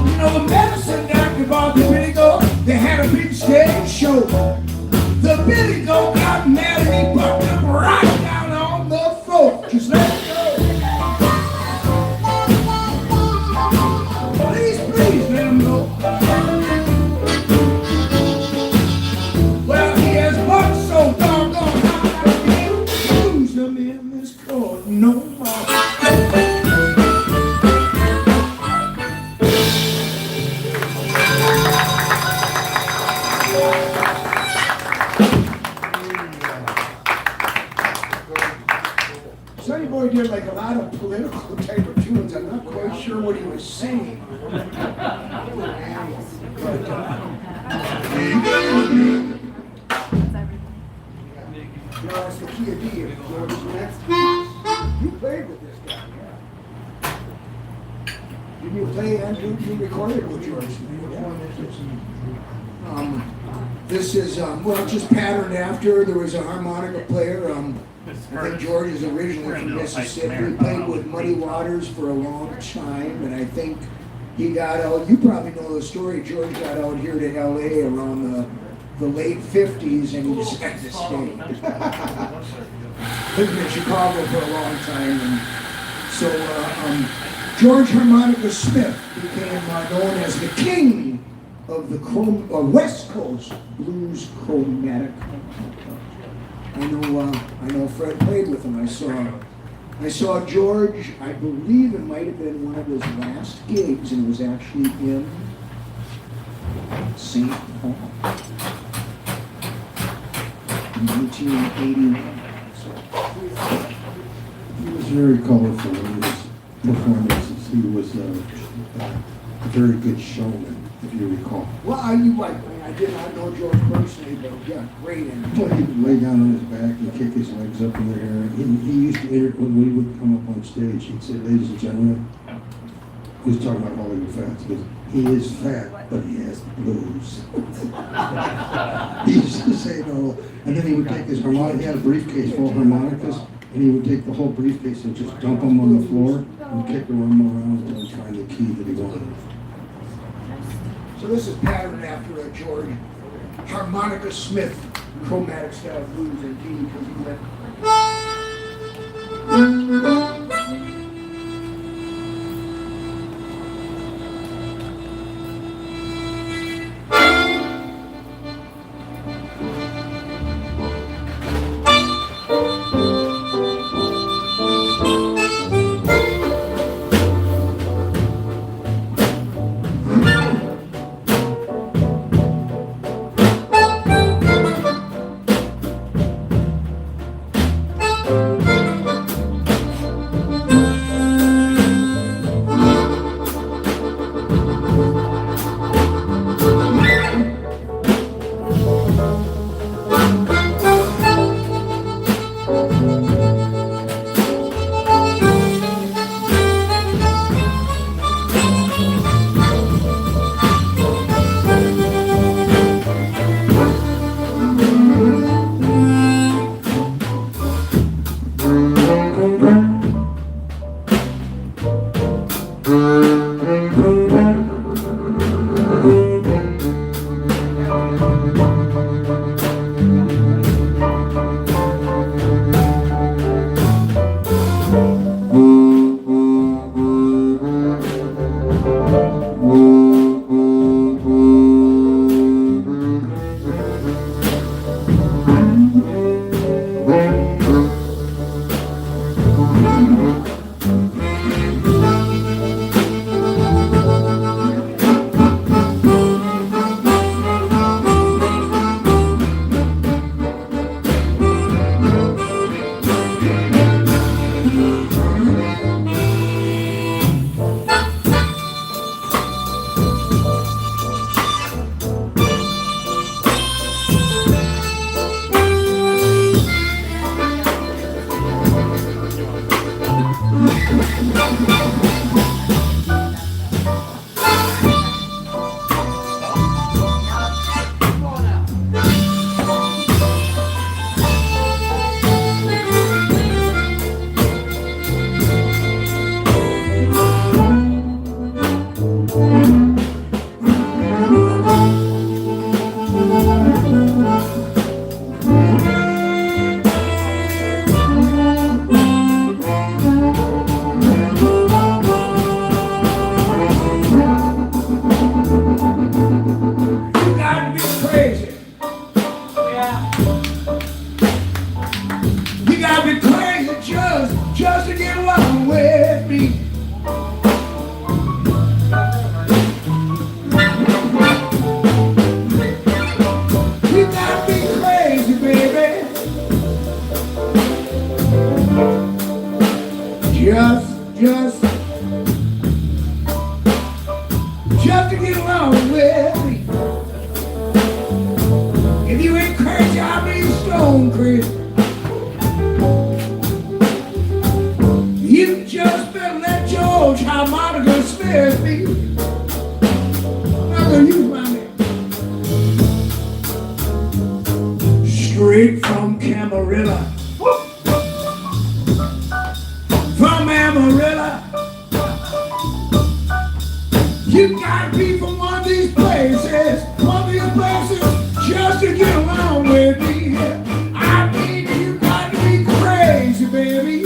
You know, the medicine doctor bought the Billy Goat. They had a big stage show. The Billy Goat got mad and he bucked him right down on the floor. Just let it go. Please, please, let him go. Well, he has bucked so doggone high, I can't use him in this court no more. Sonny Boy did like a lot of political type of tunes. I'm not quite sure what he was saying. But, you know, it's the key of D. You played with this guy, yeah. Did you play and you recorded with George? This is, well, just patterned after. There was a harmonica player. I think George is originally from Mississippi. He played with Muddy Waters for a long time, and I think he got out. You probably know the story. George got out here to LA around the late 50s, and he decided to stay. Lived in Chicago for a long time, and so George Harmonica Smith became known as the king of the West Coast blues chromatic. I know Fred played with him. I saw George, I believe it might have been one of his last gigs, and it was actually in St. Paul in 1981. He was very colorful in his performances. He was a very good showman, if you recall. Well, I did not know George personally, but yeah, great. Well, he would lay down on his back and kick his legs up in the air. He used to, when we would come up on stage, he'd say, "Ladies and gentlemen," he was talking about Hollywood fats, because he is fat, but he has blues. He used to say no, and then he would take his harmonica, he had a briefcase full of harmonicas, and he would take the whole briefcase and just dump them on the floor and kick them around until he find the key that he wanted. So this is patterned after a George Harmonica Smith chromatic style blues and D, because he went. Just to get along with me. If you ain't crazy, I'll be stone crazy. You just better let George harmonica spare me. I'm gonna use my name. Straight from Camarillo. From Amarillo. You gotta be from one of these places, just to get along with me. I mean, you got to be crazy, baby.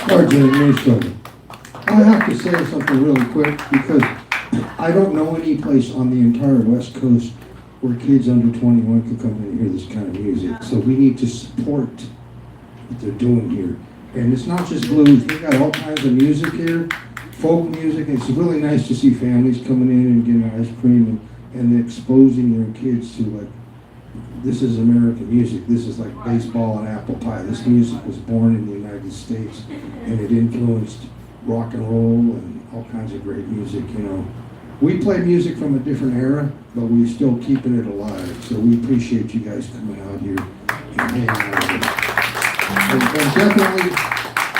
Sergeant Mischo, I have to say something really quick because I don't know any place on the entire West Coast where kids under 21 could come in and hear this kind of music. So we need to support what they're doing here. And it's not just blues, we got all kinds of music here, folk music. It's really nice to see families coming in and getting ice cream and exposing their kids to like, this is American music. This is like baseball and apple pie. This music was born in the United States and it influenced rock and roll and all kinds of great music, you know. We play music from a different era, but we're still keeping it alive. So we appreciate you guys coming out here and hanging out with us. And definitely,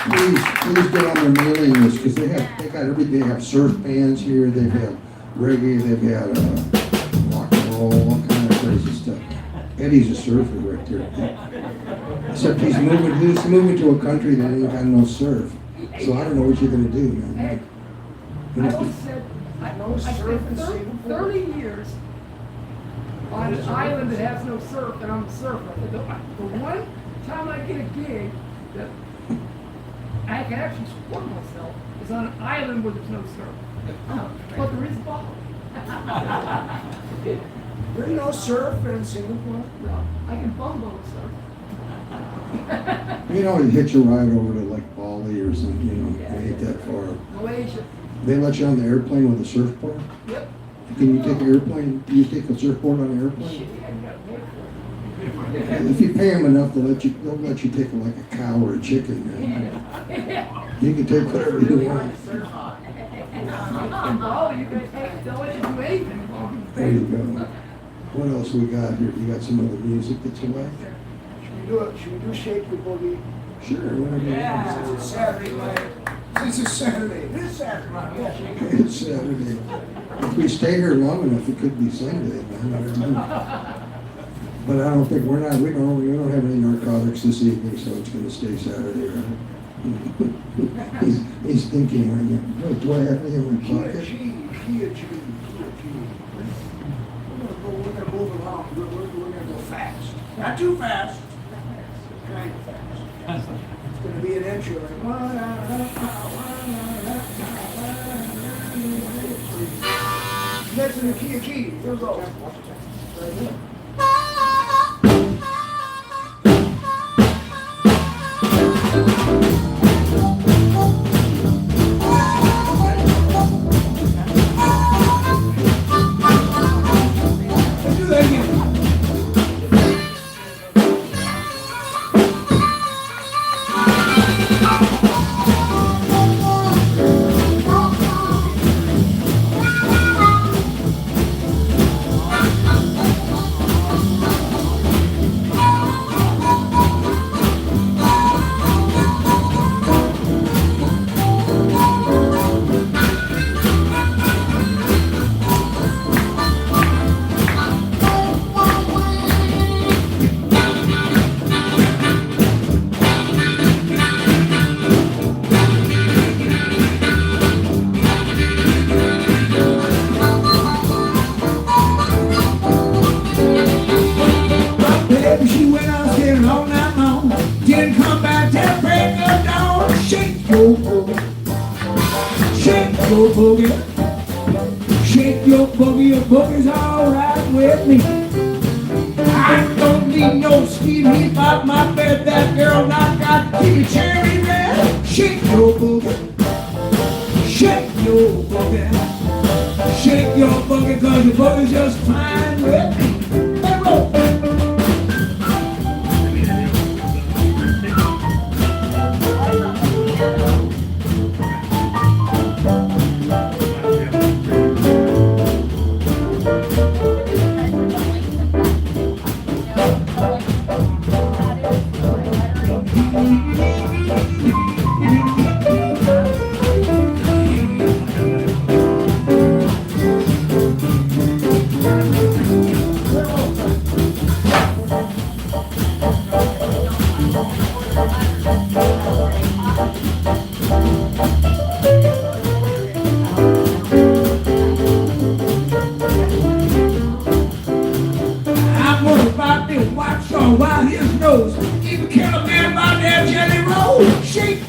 please get on their mailing list because they got everything. They have surf bands here. They have reggae. They've got rock and roll, all kind of crazy stuff. Eddie's a surfer right there. Except he's moving to a country that ain't got no surf. So I don't know what you're gonna do, man. I spent 30 years on an island that has no surf, and I'm a surfer. The one time I get a gig that I can actually support myself is on an island where there's no surf. But there is ball. There's no surf in Singapore. No, I can bumbo surf. You know, you hitch a ride over to like Bali or something, you know, it ain't that far. Malaysia. They let you on the airplane with a surfboard? Yep. Can you take an airplane, do you take a surfboard on an airplane? And if you pay them enough, they'll let you take like a cow or a chicken, man. You can take whatever you want. Oh, you can take, they'll let you do anything. There you go. What else we got here? You got some other music that you like? Should we do Shake Your Boogie? Sure, whatever you want. Since it's Saturday night. Since it's Saturday. It is Saturday. Yeah, Shake Your Boogie. It's Saturday. If we stay here long enough, it could be Sunday, man. I don't know. But I don't think we don't have any narcotics this evening, so it's gonna stay Saturday, right? he's thinking right now, "Oh, do I have anything in my pocket?" We're gonna move along. We're gonna go fast. Not too fast. Kind of fast. It's gonna be an intro. Next in the key of keys. Here we go. Right here. Let's do that again. Baby, she went out there all night long. Didn't come back till break of dawn. Shake your boogie. Shake your boogie. Shake your boogie. Your boogie's all right with me. I don't need no steam heat off my bed. That girl not got the cherry red. Shake your boogie. Shake your boogie. Shake your boogie, cause your boogie's just fine with me. Hey, roll.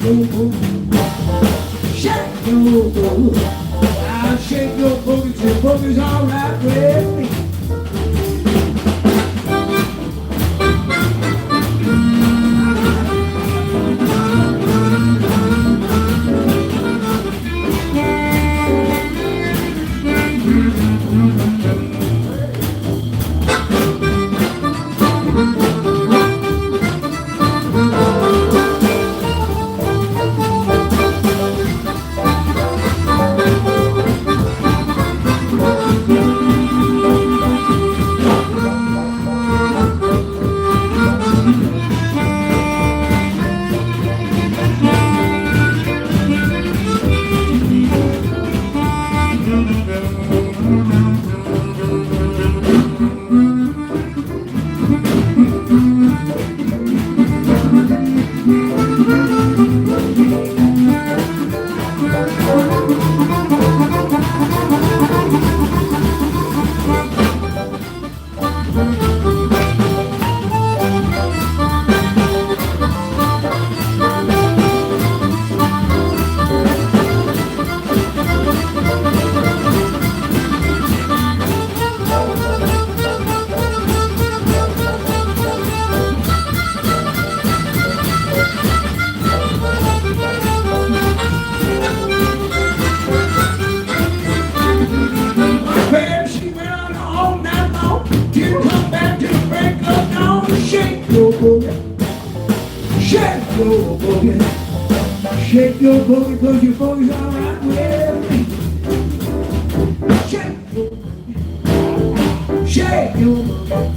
your booty. Shake your booty. I'll shake your booty till boogie's all right with me. Shake your booty, cause your booty's all right with me. Shake your booty. Shake your booty.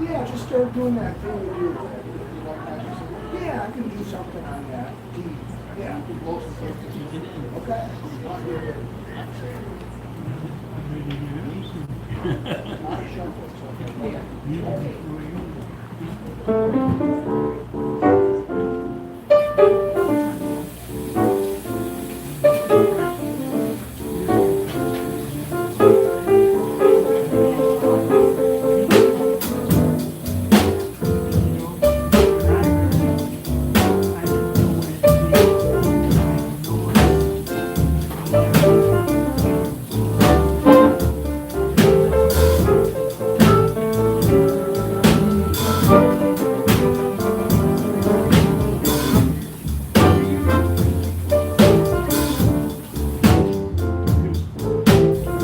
Yeah, just start doing that thing you do. Yeah, I can do something on that. Yeah.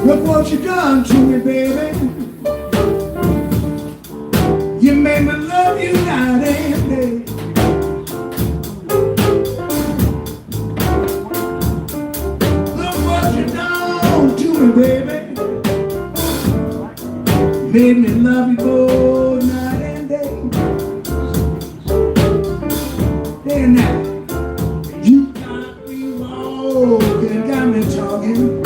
Look what you done to me, baby. You made me love you night and day. Look what you done to me, baby. Made me love you both night and day. Day and night. You got me walking, got me talking.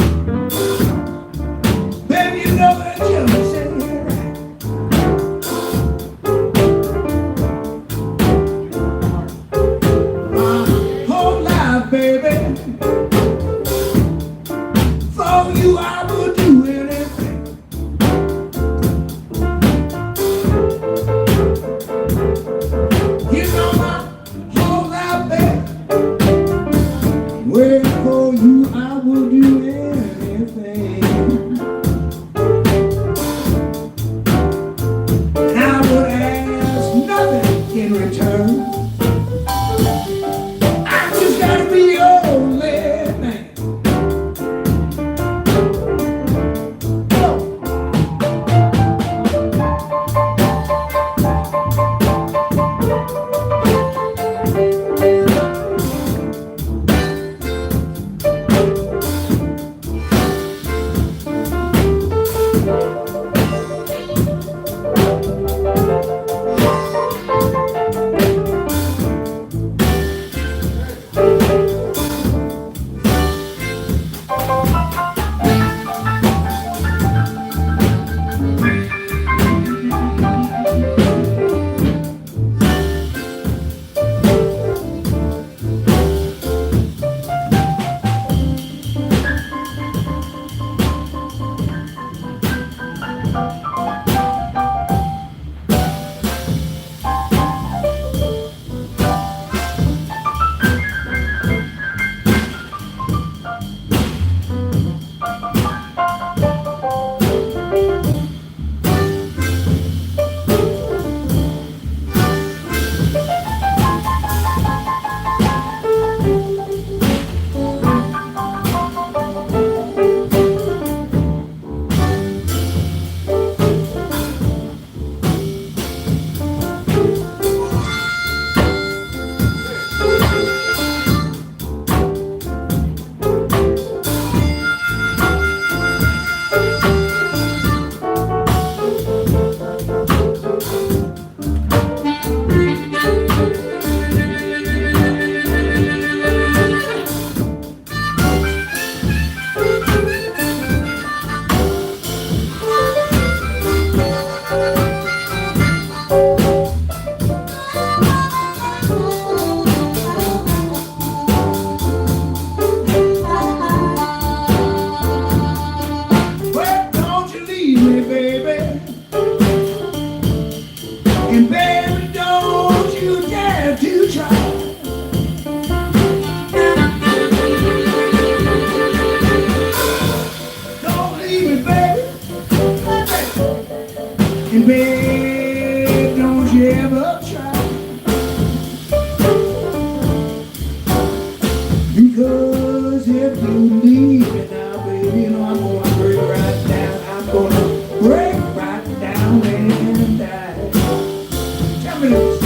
Cause if you leave me now, baby, you know I'm gonna break right down. I'm gonna break right down and die. Tell me this.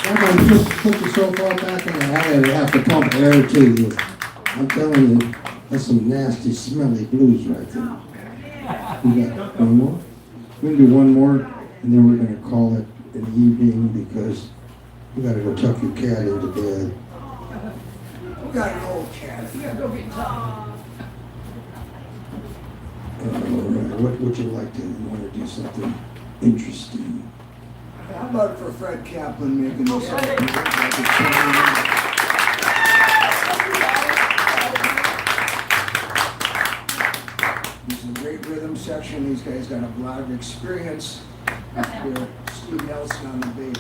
I'm gonna put the sofa back in the alley and have to pump air to you. I'm telling you, that's some nasty, smelly blues right there. We got one more? We're gonna do one more, and then we're gonna call it an evening because we gotta go tuck your cat into bed. We got an old cat. Yeah, go get tough. What would you like to, you wanna do something interesting? How about for Fred Kaplan making this? This is a great rhythm section. These guys got a lot of experience. Here, Steve Nelson on the bass.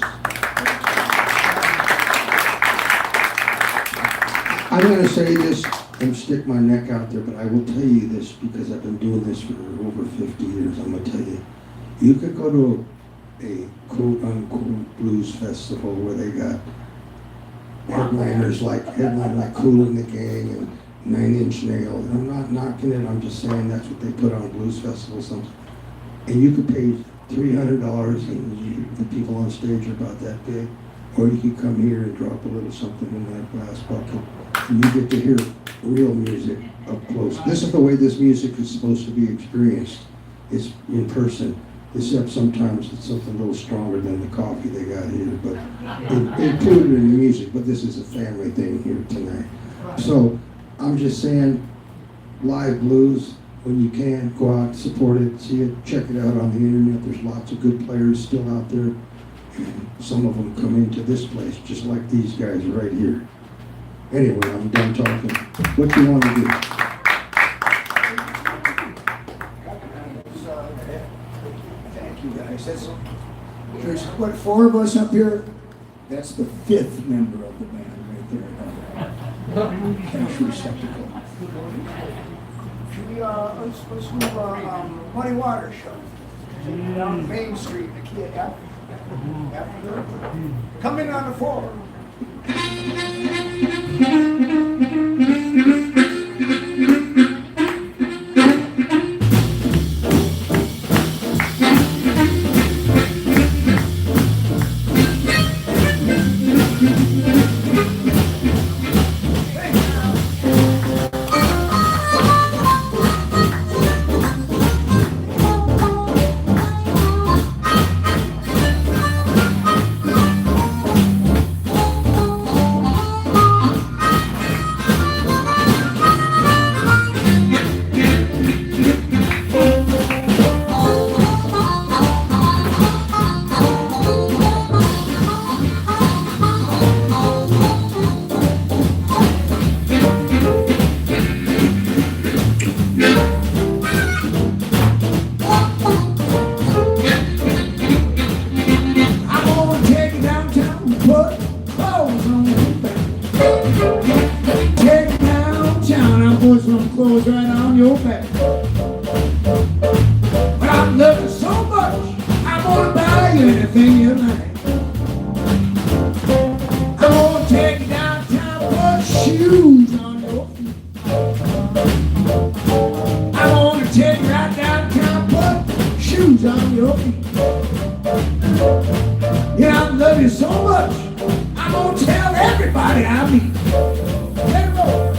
I'm gonna say this and stick my neck out there, but I will tell you this because I've been doing this for over 50 years. I'm gonna tell you, you could go to a quote-unquote blues festival where they got headliners like Kool and the Gang and Nine Inch Nails. And I'm not knocking it, I'm just saying that's what they put on blues festivals. And you could pay $300 and the people on stage are about that big. Or you could come here and drop a little something in that glass bucket and you get to hear real music up close. This is the way this music is supposed to be experienced. It's in person. Except sometimes it's something a little stronger than the coffee they got here, but included in the music, but this is a family thing here tonight. So I'm just saying, live blues, when you can, go out, support it, see it, check it out on the internet. There's lots of good players still out there. And some of them come into this place, just like these guys right here. Anyway, I'm done talking. What do you want to do? Thank you guys. There's what, 4 of us up here? That's the 5th member of the band right there. Cash receptacle. Let's do Muddy Water show. Down Main Street, the kid after come in on the 4. love you so much, I'm gonna tell everybody I meet. Let it go.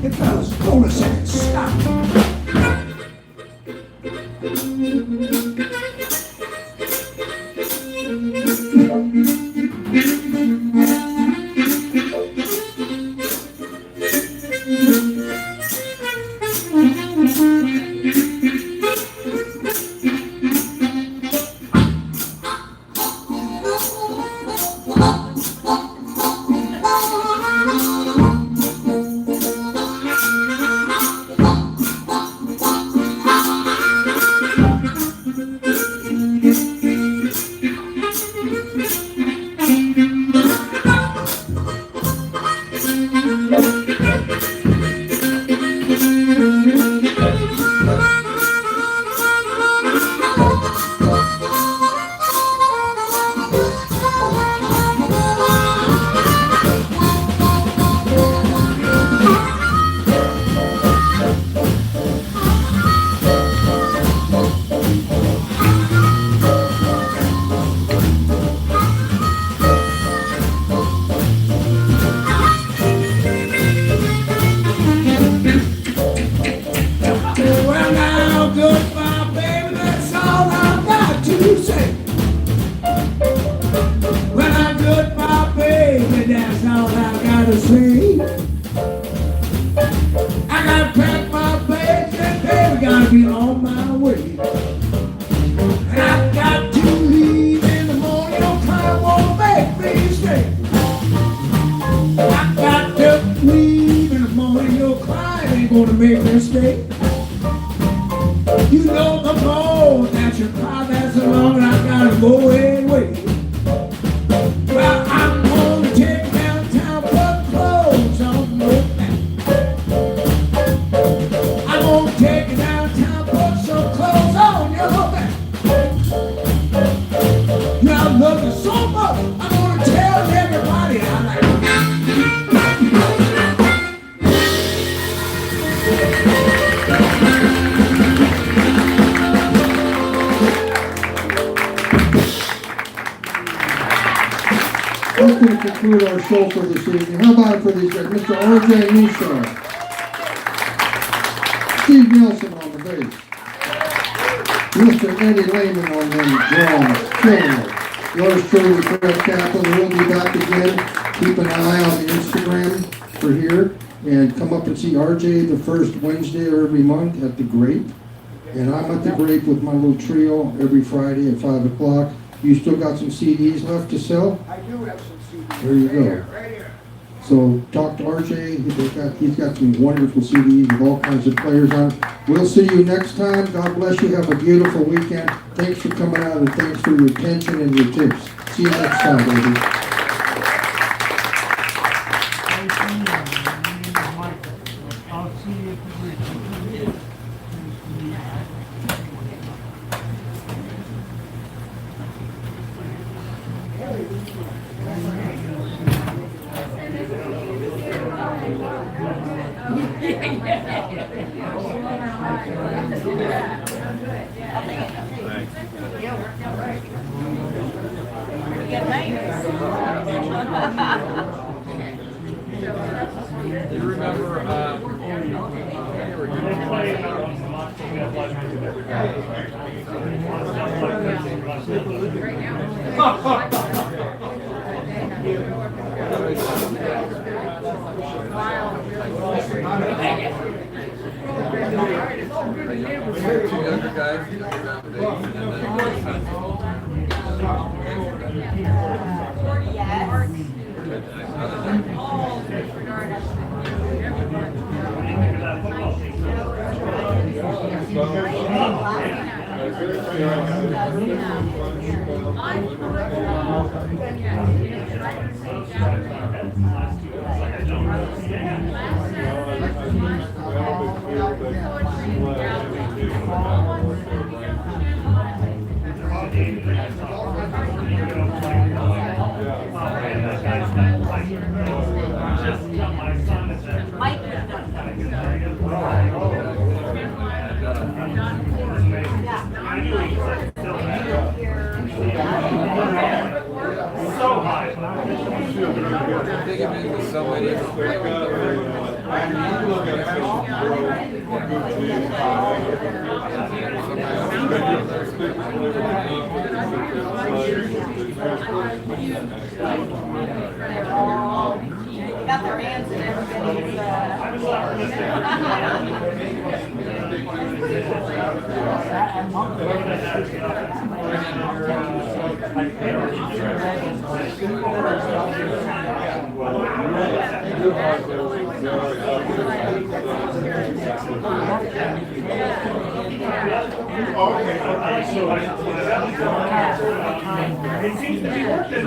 Hey, fellas, hold a second. Stop. Well, now, goodbye, baby, that's all I've got to say. Well, now, goodbye, baby, that's all I've got to say. I gotta pack my bags and baby, gotta be on my way. And I got to leave in the morning, don't climb on back, please stay. I got to leave in the morning, your climb ain't gonna make me stay. You know the more that you cry, that's the longer I gotta go away. Well, I'm gonna take downtown, put clothes on your back. I'm gonna take you downtown, put some clothes on your back. You I love you so much, I'm gonna tell everybody I like you. That's going to conclude our show for this evening. How about it for these guys? Mr. R.J. Mischo. Steve Nelson on the bass. Mr. Eddie Layman on the drums. Killing it. Yours truly, Fred Kaplan. We'll be back again. Keep an eye on the Instagram for here. And come up and see R.J. the first Wednesday of every month at the Grape. And I'm at the Grape with my little trio every Friday at 5 o'clock. You still got some CDs left to sell? I do have some CDs. There you Right go. here, right here. So talk to RJ, he's got some wonderful CDs with all kinds of players on it. We'll see you next time. God bless you. Have a beautiful weekend. Thanks for coming out and thanks for your attention and your tips. See you next time, baby. I'll see you at the bridge. You remember, two younger guys, Got their hands in everybody's, It seems to be working.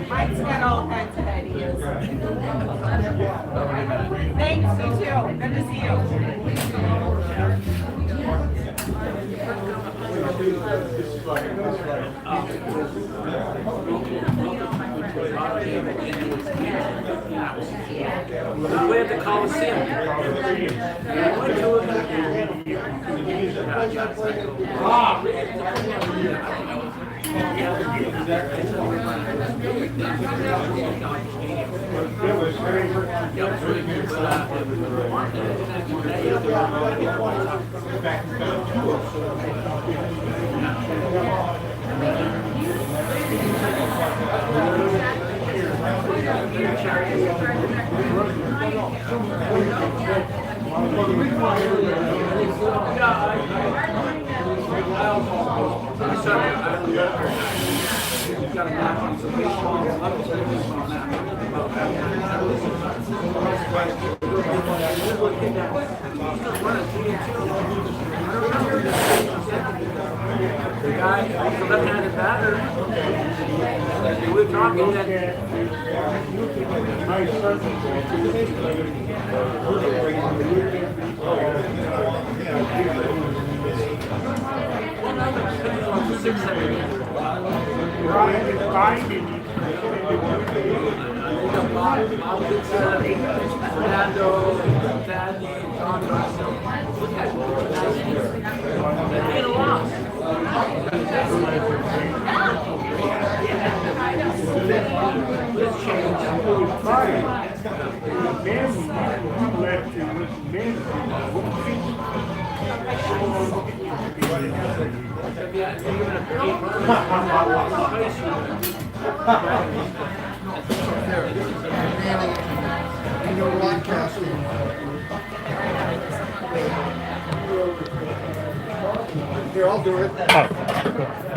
Mike's got all kinds of ideas. Thanks, you too. Good to see you. we at the Coliseum. The guy, the left-handed batter, we were talking that You know what, Cassie? Here, I'll do it.